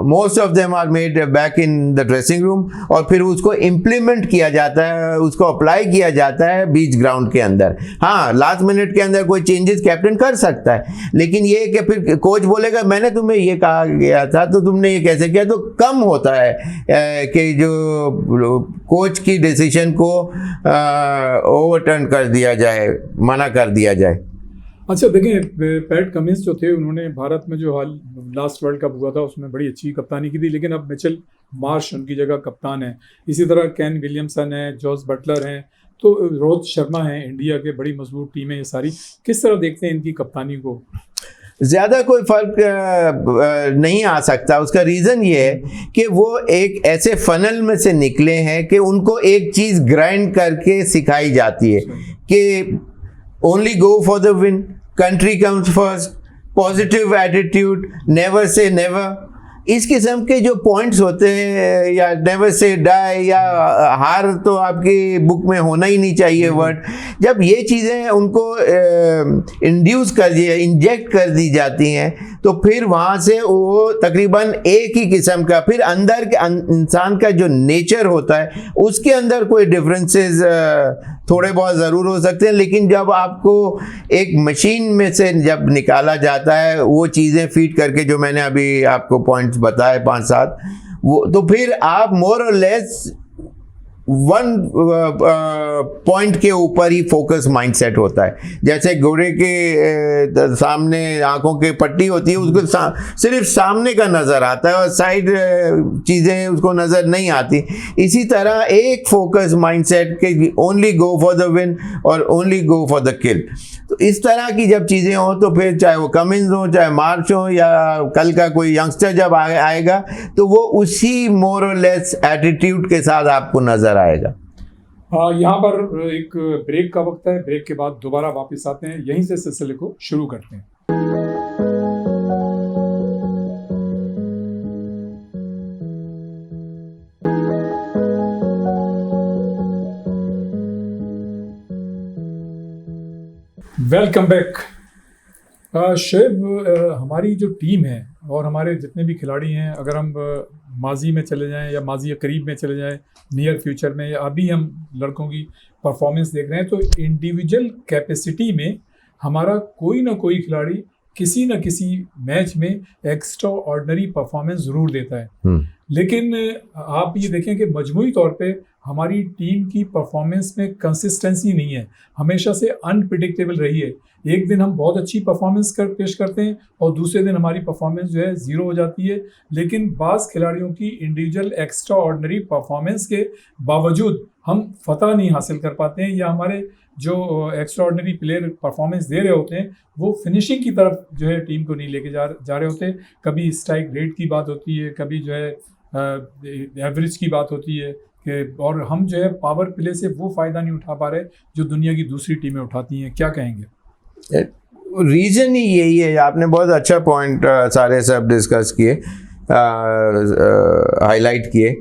most of them are made back in the dressing room, और फिर उसको इम्प्लीमेंट किया जाता है, उसको अप्लाई किया जाता है बीच ग्राउंड के अंदर। हाँ, लास्ट मिनट के अंदर कोई चेंजेस कैप्टन कर सकता है, लेकिन ये कि फिर कोच बोलेगा मैंने तुम्हें ये कहा गया था तो तुमने ये कैसे किया, तो कम होता है कि जो कोच की डिसीजन को ओवरटर्न कर दिया जाए, मना कर दिया जाए। अच्छा देखें, पैट कमिंस जो थे उन्होंने भारत में जो हाल लास्ट वर्ल्ड कप हुआ था उसमें बड़ी अच्छी कप्तानी की थी, लेकिन अब मिचेल मार्श उनकी जगह कप्तान है। इसी तरह केन विलियमसन है, जॉस बटलर हैं, तो रोहित शर्मा हैं, इंडिया के बड़ी मजबूत टीम है ये सारी। किस तरह देखते हैं इनकी कप्तानी को? ज़्यादा कोई फ़र्क नहीं आ सकता। उसका रीज़न ये है कि वो एक ऐसे फनल में से निकले हैं कि उनको एक चीज़ ग्राइंड करके सिखाई जाती है कि only go for the win, country comes first, positive attitude, never say never, इस किस्म के जो पॉइंट्स होते हैं, या नेवर से डाई, या हार तो आपकी बुक में होना ही नहीं चाहिए वर्ड। जब ये चीज़ें उनको इंड्यूस कर दिया, इंजेक्ट कर दी जाती हैं, तो फिर वहाँ से वो तकरीबन एक ही किस्म का, फिर अंदर के इंसान का जो नेचर होता है उसके अंदर कोई डिफरेंसेस थोड़े बहुत ज़रूर हो सकते हैं, लेकिन जब आपको एक मशीन में से जब निकाला जाता है वो चीज़ें फीड करके, जो मैंने अभी आपको पॉइंट्स बताए 5-7, वो तो फिर आप मोर और लेस वन पॉइंट के ऊपर ही फोकस माइंडसेट होता है। जैसे घोड़े के सामने आंखों की पट्टी होती है, उसको सिर्फ सामने का नज़र आता है और साइड चीज़ें उसको नज़र नहीं आती। इसी तरह एक फोकस माइंडसेट के only go for the win और only go for the kill. तो इस तरह की जब चीज़ें हों तो फिर चाहे वो कमिंस हो, चाहे मार्च हो, या कल का कोई यंगस्टर जब आएगा तो वो उसी मोर और लेस एटीट्यूड के साथ आपको नज़र आएगा। यहाँ पर एक ब्रेक का वक्त है, ब्रेक के बाद दोबारा वापस आते हैं, यहीं से सिलसिले को शुरू करते हैं। Welcome back. शोएब, हमारी जो टीम है और हमारे जितने भी खिलाड़ी हैं, अगर हम माजी में चले जाएं या माजी या करीब में चले जाएं, नियर फ्यूचर में, या अभी हम लड़कों की परफॉर्मेंस देख रहे हैं, तो इंडिविजुअल कैपेसिटी में हमारा कोई ना कोई खिलाड़ी किसी न किसी मैच में एक्स्ट्रा ऑर्डिनरी परफॉर्मेंस ज़रूर देता है। लेकिन आप ये देखें कि मजमूई तौर पे हमारी टीम की परफॉर्मेंस में कंसिस्टेंसी नहीं है, हमेशा से अनप्रिडिक्टेबल रही है। एक दिन हम बहुत अच्छी परफॉर्मेंस पेश करते हैं और दूसरे दिन हमारी परफॉर्मेंस जो है ज़ीरो हो जाती है। लेकिन बाज़ खिलाड़ियों की इंडिविजुअल एक्स्ट्रा ऑर्डिनरी परफॉर्मेंस के बावजूद हम फतह नहीं हासिल कर पाते हैं, या हमारे जो एक्स्ट्रा ऑर्डिनरी प्लेयर परफॉर्मेंस दे रहे होते हैं वो फिनिशिंग की तरफ जो है टीम को नहीं लेके जा रहे होते। कभी स्ट्राइक रेट की बात होती है, कभी जो है एवरेज की बात होती है कि, और हम जो है पावर प्ले से वो फ़ायदा नहीं उठा पा रहे जो दुनिया की दूसरी टीमें उठाती हैं। क्या कहेंगे? रीज़न ही यही है। आपने बहुत अच्छा पॉइंट सारे सब डिस्कस किए, हाईलाइट किए।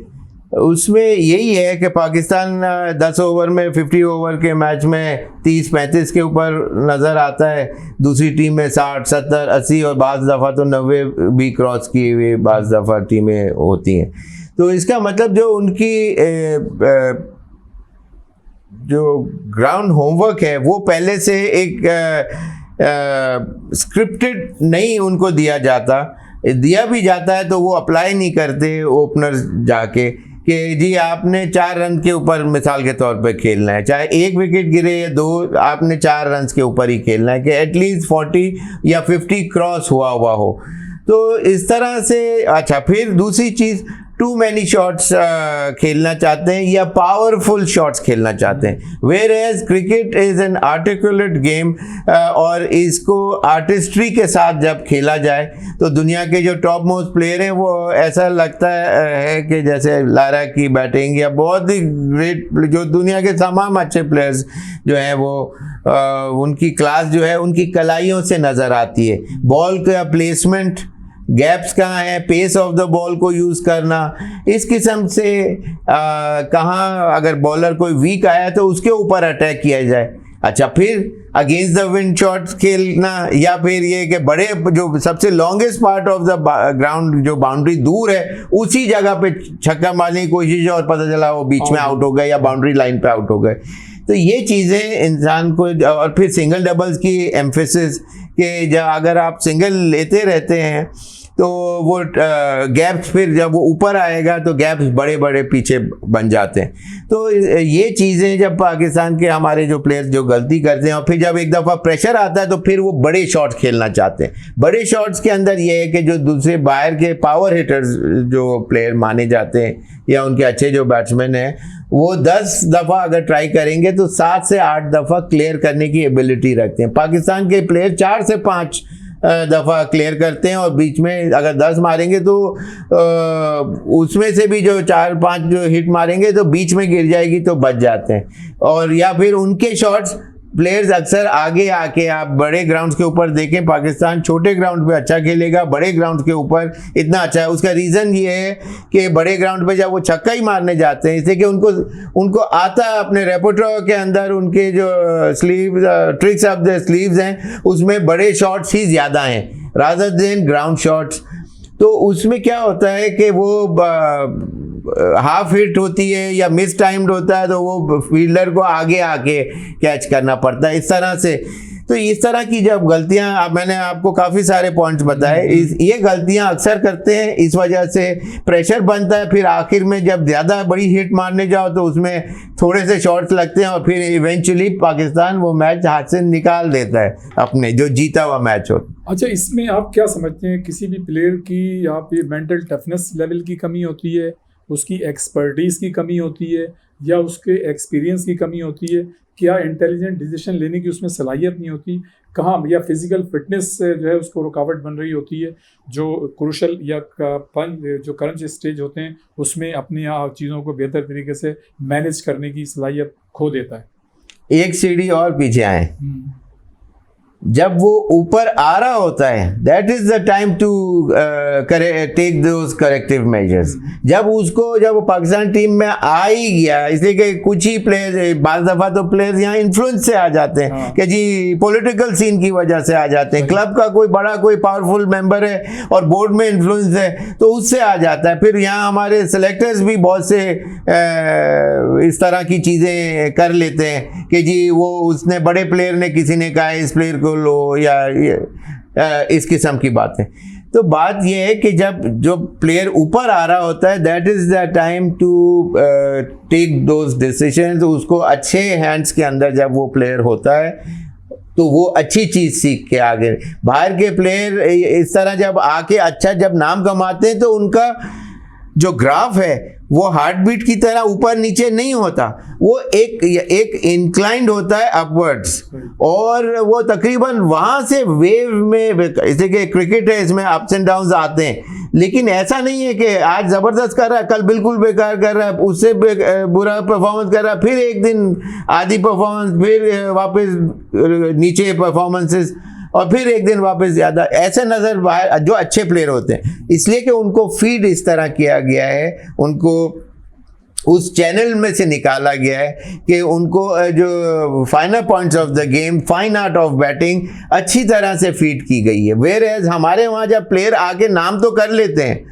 उसमें यही है कि पाकिस्तान 10 ओवर में 50 ओवर के मैच में 30-35 के ऊपर नज़र आता है, दूसरी टीम में 60, 70, 80 और बाज़ दफ़ा तो 90 भी क्रॉस किए हुए बाज़ दफ़ा टीमें होती हैं। तो इसका मतलब जो उनकी जो ग्राउंड होमवर्क है वो पहले से एक स्क्रिप्टेड नहीं उनको दिया जाता, दिया भी जाता है तो वो अप्लाई नहीं करते ओपनर जाके कि जी आपने 4 रन के ऊपर मिसाल के तौर पे खेलना है, चाहे 1 विकेट गिरे या 2, आपने 4 रन के ऊपर ही खेलना है कि एटलीस्ट 40 या 50 क्रॉस हुआ हो। तो इस तरह से अच्छा, फिर दूसरी चीज़ टू मैनी शॉट्स खेलना चाहते हैं या पावरफुल शॉट्स खेलना चाहते हैं। Whereas cricket is an articulate game और इसको आर्टिस्ट्री के साथ जब खेला जाए तो दुनिया के जो टॉप मोस्ट प्लेयर हैं वो ऐसा लगता है कि जैसे लारा की बैटिंग या बहुत ही ग्रेट जो दुनिया के तमाम अच्छे प्लेयर्स जो हैं वो उनकी क्लास जो है उनकी कलाइयों से नज़र आती है। बॉल का प्लेसमेंट, गैप्स कहाँ है, पेस ऑफ द बॉल को यूज़ करना, इस किस्म से कहाँ अगर बॉलर कोई वीक आया तो उसके ऊपर अटैक किया जाए। अच्छा, फिर अगेंस्ट द विंड शॉट्स खेलना, या फिर ये कि बड़े जो सबसे longest part of the ground जो बाउंड्री दूर है उसी जगह पे छक्का मारने की कोशिश है और पता चला वो बीच में आउट हो गए या बाउंड्री लाइन पे आउट हो गए। तो ये चीज़ें इंसान को, और फिर सिंगल डबल्स की एम्फेसिस कि जब अगर आप सिंगल लेते रहते हैं तो वो गैप्स फिर जब वो ऊपर आएगा तो गैप्स बड़े बड़े पीछे बन जाते हैं। तो ये चीज़ें जब पाकिस्तान के हमारे जो प्लेयर्स जो गलती करते हैं और फिर जब एक दफ़ा प्रेशर आता है तो फिर वो बड़े शॉट्स खेलना चाहते हैं। बड़े शॉट्स के अंदर ये है कि जो दूसरे बाहर के पावर हिटर्स जो प्लेयर माने जाते हैं या उनके अच्छे जो बैट्समैन हैं वो 10 दफ़ा अगर ट्राई करेंगे तो 7 से 8 दफ़ा क्लियर करने की एबिलिटी रखते हैं। पाकिस्तान के प्लेयर 4 से 5 दफ़ा क्लियर करते हैं और बीच में अगर 10 मारेंगे तो उसमें से भी जो 4-5 जो हिट मारेंगे तो बीच में गिर जाएगी तो बच जाते हैं। और या फिर उनके शॉट्स प्लेयर्स अक्सर आगे आके, आप बड़े ग्राउंड्स के ऊपर देखें, पाकिस्तान छोटे ग्राउंड पे अच्छा खेलेगा, बड़े ग्राउंड के ऊपर इतना अच्छा है। उसका रीज़न ये है कि बड़े ग्राउंड पे जब वो छक्का ही मारने जाते हैं इसलिए कि उनको आता है, अपने रेपोर्टर के अंदर उनके जो sleeve tricks of the sleeves हैं उसमें बड़े शॉट्स ही ज़्यादा हैं रादर देन ग्राउंड शॉट्स। तो उसमें क्या होता है कि वो हाफ हिट होती है या मिस टाइम्ड होता है तो वो फील्डर को आगे आके कैच करना पड़ता है इस तरह से। तो इस तरह की जब गलतियां, मैंने आपको काफ़ी सारे पॉइंट्स बताए, ये गलतियां अक्सर करते हैं, इस वजह से प्रेशर बनता है। फिर आखिर में जब ज़्यादा बड़ी हिट मारने जाओ तो उसमें थोड़े से शॉट्स लगते हैं और फिर इवेंचुअली पाकिस्तान वो मैच हाथ से निकाल देता है अपने जो जीता हुआ मैच हो। अच्छा, इसमें आप क्या समझते हैं, किसी भी प्लेयर की आप ये मेंटल टफनेस लेवल की कमी होती है, उसकी एक्सपर्टीज़ की कमी होती है, या उसके एक्सपीरियंस की कमी होती है? क्या इंटेलिजेंट डिसीजन लेने की उसमें सलाहियत नहीं होती? कहाँ, या फिजिकल फिटनेस से जो है उसको रुकावट बन रही होती है, जो क्रूशल या जो करंट स्टेज होते हैं उसमें अपनी चीज़ों को बेहतर तरीके से मैनेज करने की सलाहियत खो देता है? एक सीढ़ी और पीछे आए, जब वो ऊपर आ रहा होता है that is the time to take those corrective measures. जब वो पाकिस्तान टीम में आ ही गया, इसलिए कि कुछ ही प्लेयर, बाज़ दफ़ा तो प्लेयर्स यहाँ इन्फ्लुएंस से आ जाते हैं कि जी पॉलिटिकल सीन की वजह से आ जाते हैं, क्लब का कोई बड़ा कोई पावरफुल मेंबर है और बोर्ड में इन्फ्लुएंस है तो उससे आ जाता है। फिर यहाँ हमारे सेलेक्टर्स भी बहुत से इस तरह की चीज़ें कर लेते हैं कि जी वो उसने बड़े प्लेयर ने, किसी ने कहा इस प्लेयर को लो या इस किस्म की बातें। तो बात यह है कि जब जो प्लेयर ऊपर आ रहा होता है that is the time to take those decisions. उसको अच्छे हैंड्स के अंदर जब वो प्लेयर होता है तो वो अच्छी चीज़ सीख के आगे, बाहर के प्लेयर इस तरह जब आके अच्छा जब नाम कमाते हैं तो उनका जो ग्राफ है वो हार्ट बीट की तरह ऊपर नीचे नहीं होता, वो एक इंक्लाइंड होता है अपवर्ड्स, और वो तकरीबन वहाँ से वेव में, जैसे कि क्रिकेट है इसमें अप्स एंड डाउन्स आते हैं, लेकिन ऐसा नहीं है कि आज ज़बरदस्त कर रहा है कल बिल्कुल बेकार कर रहा है, उससे बुरा परफॉर्मेंस कर रहा है, फिर एक दिन आधी परफॉर्मेंस, फिर वापस नीचे परफॉर्मेंसेस, और फिर एक दिन वापस ज़्यादा, ऐसे नज़र बाहर जो अच्छे प्लेयर होते हैं। इसलिए कि उनको फीड इस तरह किया गया है, उनको उस चैनल में से निकाला गया है कि उनको जो final points of the game, fine art of batting अच्छी तरह से फीड की गई है। वेयर एज हमारे वहाँ जब प्लेयर आके नाम तो कर लेते हैं,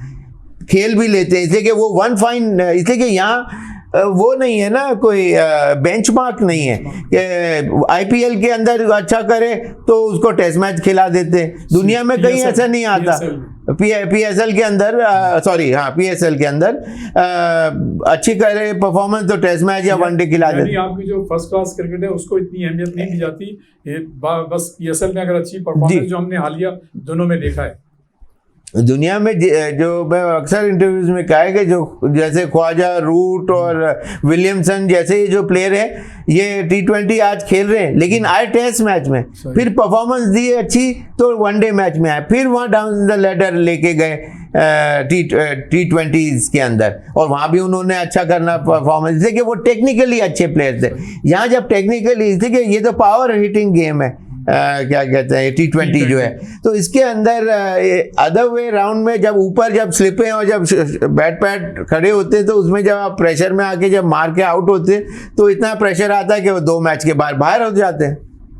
खेल भी लेते हैं, इसलिए कि वो वन फाइन, इसलिए कि यहाँ वो नहीं है ना, कोई बेंचमार्क नहीं है कि आईपीएल के अंदर अच्छा करे तो उसको टेस्ट मैच खिला देते हैं। दुनिया में कहीं ऐसा नहीं आता। पीएसएल के अंदर पीएसएल के अंदर अच्छी करे परफॉर्मेंस तो टेस्ट मैच या वनडे खिला देते हैं। आपकी जो फर्स्ट क्लास क्रिकेट है उसको इतनी अहमियत नहीं दी जाती, बस पीएसएल में अगर अच्छी परफॉर्मेंस जो हमने हालिया दोनों में देखा है दुनिया में, जो मैं अक्सर इंटरव्यूज में कहा है कि जो जैसे ख्वाजा, रूट और विलियमसन जैसे जो प्लेयर हैं ये T20 आज खेल रहे हैं, लेकिन आए टेस्ट मैच में, फिर परफॉर्मेंस दी अच्छी तो वनडे मैच में आए, फिर वहाँ डाउन द लेडर लेके गए T20 के अंदर, और वहाँ भी उन्होंने अच्छा करना परफॉर्मेंस, इसलिए कि वो टेक्निकली अच्छे प्लेयर थे। यहाँ जब टेक्निकली, इसलिए कि ये तो पावर हिटिंग गेम है, क्या कहते हैं T20 जो है, तो इसके अंदर अदर वे राउंड में जब ऊपर जब स्लिपें और जब बैट पैड खड़े होते हैं तो उसमें जब आप प्रेशर में आके जब मार के आउट होते हैं तो इतना प्रेशर आता है कि वो 2 मैच के बाद बाहर हो जाते हैं।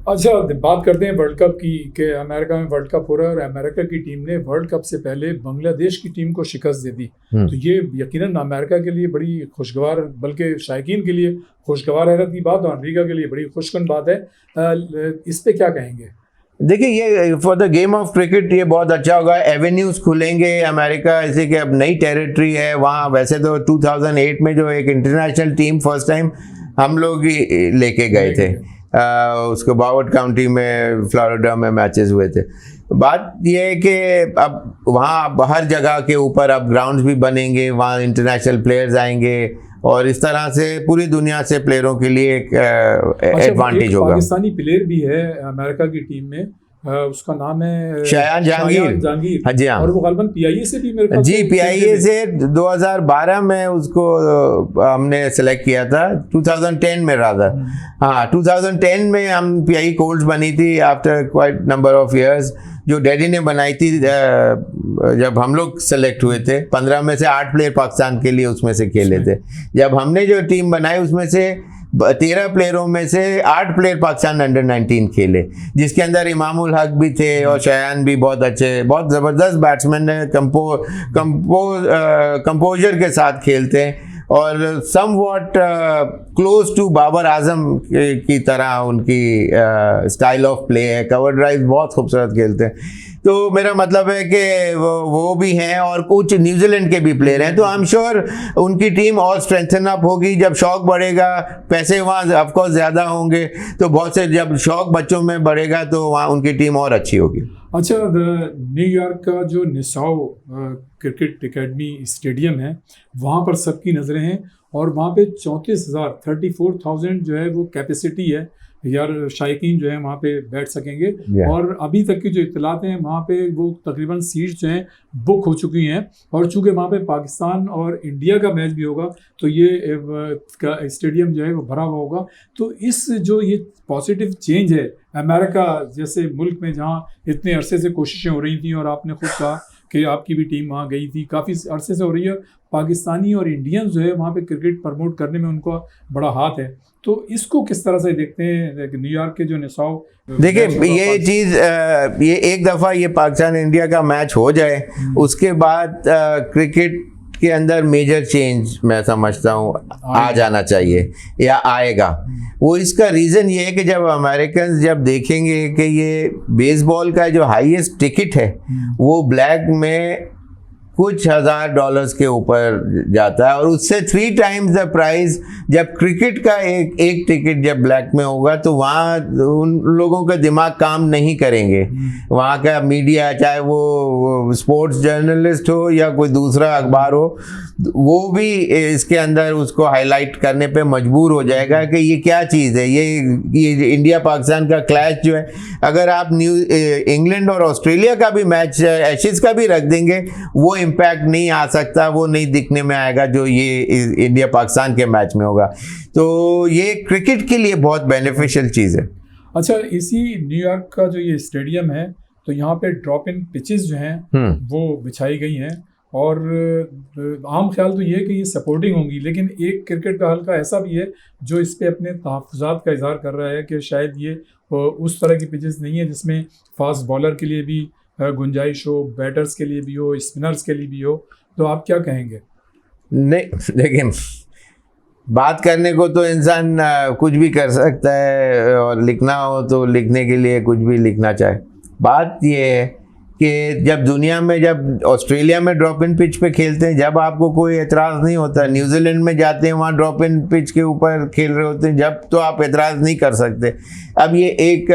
अच्छा, बात करते हैं वर्ल्ड कप की कि अमेरिका में वर्ल्ड कप हो रहा है और अमेरिका की टीम ने वर्ल्ड कप से पहले बांग्लादेश की टीम को शिकस्त दे दी। तो ये यकीनन अमेरिका के लिए बड़ी खुशगवार, बल्कि शायकीन के लिए खुशगवार हैरत की बात और अमेरिका के लिए बड़ी खुशकिन बात है। इस पे क्या कहेंगे? देखिए, ये for the game of cricket ये बहुत अच्छा होगा। एवेन्यूज खुलेंगे अमेरिका, जैसे कि अब नई टेरिटरी है वहाँ। वैसे तो 2008 में जो एक इंटरनेशनल टीम फर्स्ट टाइम हम लोग लेके गए थे, उसको बावर्ड काउंटी में फ्लोरिडा में मैचेस हुए थे। बात यह है कि अब वहाँ हर जगह के ऊपर अब ग्राउंड्स भी बनेंगे, वहाँ इंटरनेशनल प्लेयर्स आएंगे और इस तरह से पूरी दुनिया से प्लेयरों के लिए एक एडवांटेज होगा। पाकिस्तानी प्लेयर भी है अमेरिका की टीम में, उसका नाम है शायान जहांगीर। हाँ जी, हाँ। और वो गलबन PIA से भी मेरे ख्याल जी, PIA से 2012 में उसको हमने सेलेक्ट किया था, 2010 में रादर। हाँ, 2010 में हम PIA कोल्ड्स बनी थी after quite number of years, जो डैडी ने बनाई थी जब हम लोग सेलेक्ट हुए थे। 15 में से 8 प्लेयर पाकिस्तान के लिए उसमें से खेले थे। जब हमने जो टीम बनाई उसमें से 13 प्लेयरों में से 8 प्लेयर पाकिस्तान अंडर 19 खेले, जिसके अंदर इमामुल हक भी थे और शयान भी बहुत अच्छे, बहुत ज़बरदस्त बैट्समैन है, कंपोजर के साथ खेलते हैं और somewhat close to Babar Azam की तरह उनकी स्टाइल ऑफ प्ले है। कवर ड्राइव बहुत खूबसूरत खेलते हैं। तो मेरा मतलब है कि वो भी हैं और कुछ न्यूजीलैंड के भी प्लेयर हैं, तो आई एम श्योर उनकी टीम और स्ट्रेंथन अप होगी। जब शौक बढ़ेगा, पैसे वहाँ ऑफकोर्स ज़्यादा होंगे, तो बहुत से जब शौक बच्चों में बढ़ेगा तो वहाँ उनकी टीम और अच्छी होगी। अच्छा, न्यूयॉर्क का जो निसाओ क्रिकेट एकेडमी स्टेडियम है, वहाँ पर सबकी नज़रें हैं और वहाँ पे 34,000 जो है वो कैपेसिटी है यार, शायकीन जो है वहाँ पे बैठ सकेंगे। और अभी तक की जो इत्तलात हैं वहाँ पे वो तकरीबन सीट्स जो हैं बुक हो चुकी हैं और चूँकि वहाँ पे पाकिस्तान और इंडिया का मैच भी होगा तो ये स्टेडियम जो है वो भरा हुआ होगा। तो इस जो ये पॉजिटिव चेंज है अमेरिका जैसे मुल्क में, जहाँ इतने अरसे से कोशिशें हो रही थी और आपने खुद कहा कि आपकी भी टीम वहाँ गई थी, काफ़ी अरसे से हो रही है, पाकिस्तानी और इंडियंस जो है वहाँ पे क्रिकेट प्रमोट करने में उनका बड़ा हाथ है। तो इसको किस तरह से देखते हैं न्यूयॉर्क के जो निसाओ? देखिए, ये चीज़ ये एक दफ़ा ये पाकिस्तान इंडिया का मैच हो जाए, उसके बाद क्रिकेट के अंदर मेजर चेंज मैं समझता हूँ आ जाना चाहिए या आएगा। वो इसका रीज़न ये है कि जब अमेरिकन जब देखेंगे कि ये बेसबॉल का जो हाईएस्ट टिकट है वो ब्लैक में कुछ $1,000 के ऊपर जाता है और उससे 3 टाइम्स द प्राइस जब क्रिकेट का एक टिकट जब ब्लैक में होगा, तो वहाँ उन लोगों का दिमाग काम नहीं करेंगे। वहाँ का मीडिया, चाहे वो स्पोर्ट्स जर्नलिस्ट हो या कोई दूसरा अखबार हो, वो भी इसके अंदर उसको हाईलाइट करने पे मजबूर हो जाएगा कि ये क्या चीज़ है। ये इंडिया पाकिस्तान का क्लैश जो है, अगर आप इंग्लैंड और ऑस्ट्रेलिया का भी मैच, एशेज का भी रख देंगे, वो इम्पैक्ट नहीं आ सकता, वो नहीं दिखने में आएगा जो ये इंडिया पाकिस्तान के मैच में होगा। तो ये क्रिकेट के लिए बहुत बेनिफिशियल चीज़ है। अच्छा, इसी न्यूयॉर्क का जो ये स्टेडियम है, तो यहाँ पे ड्रॉप इन पिचेस जो हैं वो बिछाई गई हैं और आम ख्याल तो ये है कि ये सपोर्टिंग होंगी, लेकिन एक क्रिकेट का हल्का ऐसा भी है जो इस पे अपने तहफ़्फ़ुज़ात का इज़हार कर रहा है कि शायद ये उस तरह की पिचेस नहीं है जिसमें फास्ट बॉलर के लिए भी गुंजाइश हो, बैटर्स के लिए भी हो, स्पिनर्स के लिए भी हो। तो आप क्या कहेंगे? नहीं, लेकिन बात करने को तो इंसान कुछ भी कर सकता है और लिखना हो तो लिखने के लिए कुछ भी लिखना चाहे। बात ये है कि जब दुनिया में, जब ऑस्ट्रेलिया में ड्रॉप इन पिच पे खेलते हैं, जब आपको कोई एतराज़ नहीं होता, न्यूजीलैंड में जाते हैं वहाँ ड्रॉप इन पिच के ऊपर खेल रहे होते हैं, जब तो आप एतराज़ नहीं कर सकते। अब ये एक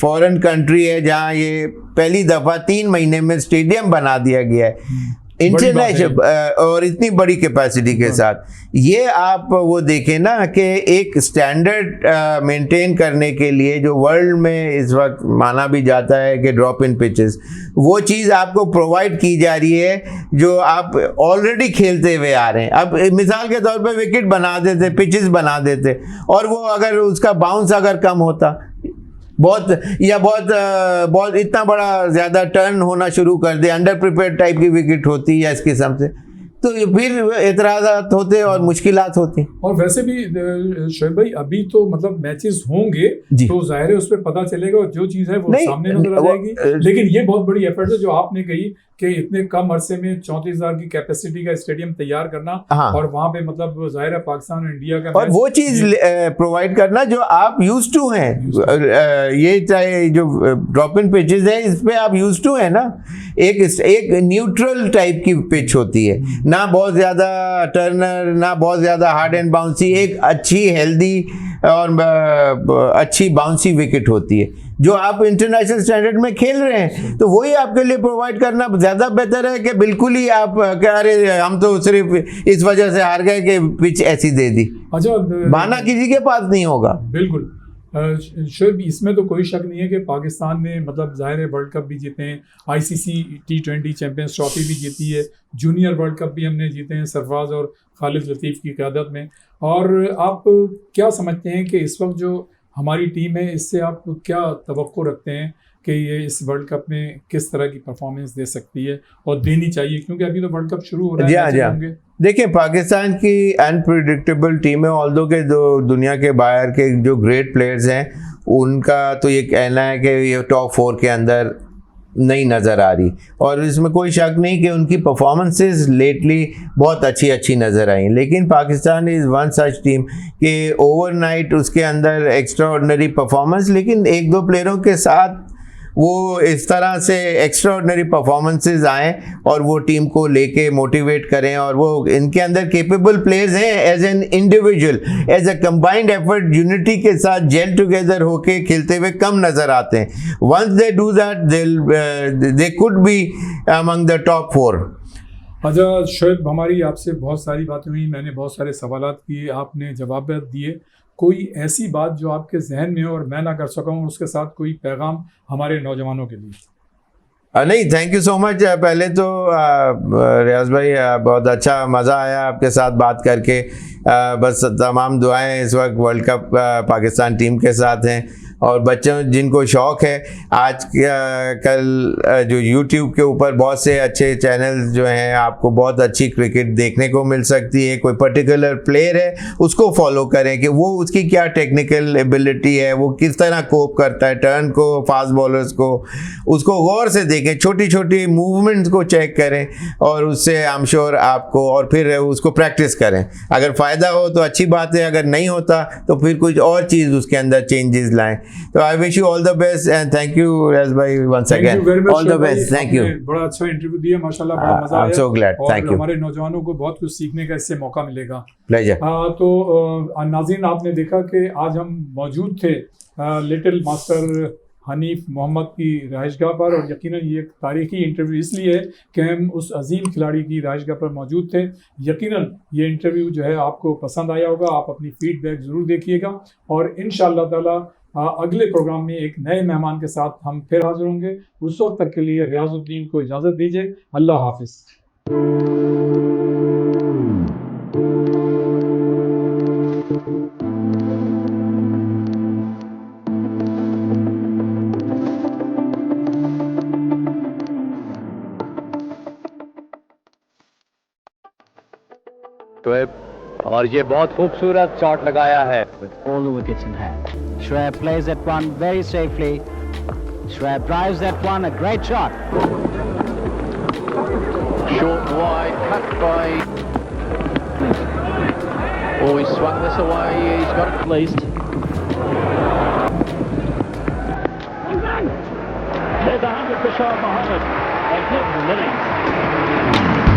फॉरेन कंट्री है जहाँ ये पहली दफ़ा 3 महीने में स्टेडियम बना दिया गया है इंटरनेशनल और इतनी बड़ी कैपेसिटी के साथ। ये आप वो देखें ना कि एक स्टैंडर्ड मेंटेन करने के लिए जो वर्ल्ड में इस वक्त माना भी जाता है कि ड्रॉप इन पिचेस, वो चीज़ आपको प्रोवाइड की जा रही है जो आप ऑलरेडी खेलते हुए आ रहे हैं। अब मिसाल के तौर पे विकेट बना देते, पिचेस बना देते, और वो अगर उसका बाउंस अगर कम होता बहुत इतना बड़ा ज़्यादा टर्न होना शुरू कर दे, अंडर प्रिपेयर्ड टाइप की विकेट होती है इस किस्म से, तो फिर एतराज़ात होते और मुश्किलात होती। और वैसे भी शोएब भाई अभी तो मतलब मैचेस होंगे तो जाहिर है उस पर पता चलेगा और जो चीज़ है वो सामने नजर आ जाएगी। लेकिन ये बहुत बड़ी एफर्ट है जो आपने कही कि इतने कम अरसे में 34,000 की कैपेसिटी का स्टेडियम तैयार करना, और वहां पे मतलब जाहिर है पाकिस्तान और इंडिया का और वो चीज प्रोवाइड करना जो आप यूज टू हैं। ये चाहे जो ड्रॉप इन पिचेस है इस पे आप यूज टू है ना, एक न्यूट्रल टाइप की पिच होती है, ना बहुत ज्यादा टर्नर ना बहुत ज्यादा हार्ड एंड बाउंसी, एक अच्छी हेल्दी और अच्छी बाउंसी विकेट होती है जो आप इंटरनेशनल स्टैंडर्ड में खेल रहे हैं, तो वही आपके लिए प्रोवाइड करना ज़्यादा बेहतर है कि बिल्कुल ही आप कह रहे हम तो सिर्फ इस वजह से हार गए कि पिच ऐसी दे दी। अच्छा, बहाना किसी के पास नहीं होगा। बिल्कुल शोएब, इसमें तो कोई शक नहीं है कि पाकिस्तान ने मतलब जाहिर है वर्ल्ड कप भी जीते हैं, ICC T20 चैंपियंस ट्रॉफी भी जीती है, जूनियर वर्ल्ड कप भी हमने जीते हैं सरफराज और खालिद लतीफ़ की क़यादत में। और आप क्या समझते हैं कि इस वक्त जो हमारी टीम है इससे आप क्या तवक्को रखते हैं कि ये इस वर्ल्ड कप में किस तरह की परफॉर्मेंस दे सकती है और देनी चाहिए, क्योंकि अभी तो वर्ल्ड कप शुरू हो रहा है। देखिए पाकिस्तान की अनप्रिडिक्टेबल टीम है, ऑल्दो के जो दुनिया के बाहर के जो ग्रेट प्लेयर्स हैं उनका तो ये कहना है कि ये टॉप 4 के अंदर नहीं नज़र आ रही, और इसमें कोई शक नहीं कि उनकी परफॉर्मेंसेस लेटली बहुत अच्छी नज़र आई, लेकिन Pakistan is one such team कि ओवरनाइट उसके अंदर एक्स्ट्रा ऑर्डिनरी परफॉर्मेंस, लेकिन एक दो प्लेयरों के साथ वो इस तरह से एक्स्ट्रा ऑर्डिनरी परफॉर्मेंसेज आएँ और वो टीम को लेके मोटिवेट करें, और वो इनके अंदर केपेबल प्लेयर्स हैं as an individual, as a combined effort unity के साथ जेल टुगेदर होके खेलते हुए कम नज़र आते हैं। Once they do that they could be among the top 4। अच्छा शोएब, हमारी आपसे बहुत सारी बातें हुई, मैंने बहुत सारे सवालात किए, आपने जवाब दिए। कोई ऐसी बात जो आपके जहन में हो और मैं ना कर सका हूँ, उसके साथ कोई पैगाम हमारे नौजवानों के लिए? नहीं, थैंक यू सो मच। पहले तो रियाज भाई बहुत अच्छा मज़ा आया आपके साथ बात करके। बस तमाम दुआएं इस वक्त वर्ल्ड कप पाकिस्तान टीम के साथ हैं, और बच्चों जिनको शौक़ है, आज कल जो YouTube के ऊपर बहुत से अच्छे चैनल जो हैं, आपको बहुत अच्छी क्रिकेट देखने को मिल सकती है। कोई पर्टिकुलर प्लेयर है उसको फॉलो करें कि वो उसकी क्या टेक्निकल एबिलिटी है, वो किस तरह कोप करता है टर्न को, फास्ट बॉलर्स को, उसको गौर से देखें, छोटी छोटी मूवमेंट्स को चेक करें, और उससे आई एम श्योर आपको, और फिर उसको प्रैक्टिस करें। अगर फ़ायदा हो तो अच्छी बात है, अगर नहीं होता तो फिर कुछ और चीज़ उसके अंदर चेंजेस लाएं। तो I wish you all the best and thank you Riaz भाई once again, all the best. Thank you, बड़ा अच्छा इंटरव्यू दिया माशाल्लाह, बड़ा मजा आया। So glad, thank you. हमारे नौजवानों को बहुत कुछ सीखने का इससे मौका मिलेगा। प्लेजर। तो नाज़रीन, आपने देखा कि आज हम मौजूद थे लिटिल मास्टर हनीफ मोहम्मद की रहायशगाह पर, और यकीनन ये एक तारीखी इंटरव्यू इसलिए है कि हम उस अजीम खिलाड़ी की रहायशगाह पर मौजूद थे। यकीनन ये इंटरव्यू जो है आपको पसंद आया होगा, आप अपनी फीडबैक ज़रूर देखिएगा, और इंशाअल्लाह ताला अगले प्रोग्राम में एक नए मेहमान के साथ हम फिर हाजिर होंगे। उस वक्त तक के लिए रियाजुद्दीन को इजाज़त दीजिए। अल्लाह हाफिज़। शोएब, और ये बहुत खूबसूरत शॉट लगाया है। With all the wickets in hand, Shoaib plays that one very safely. Shoaib drives that one, a great shot. Short wide, cut by. Oh, he swung this away. He's got it placed. There's 100 for Shah Mohammed. They've hit the innings.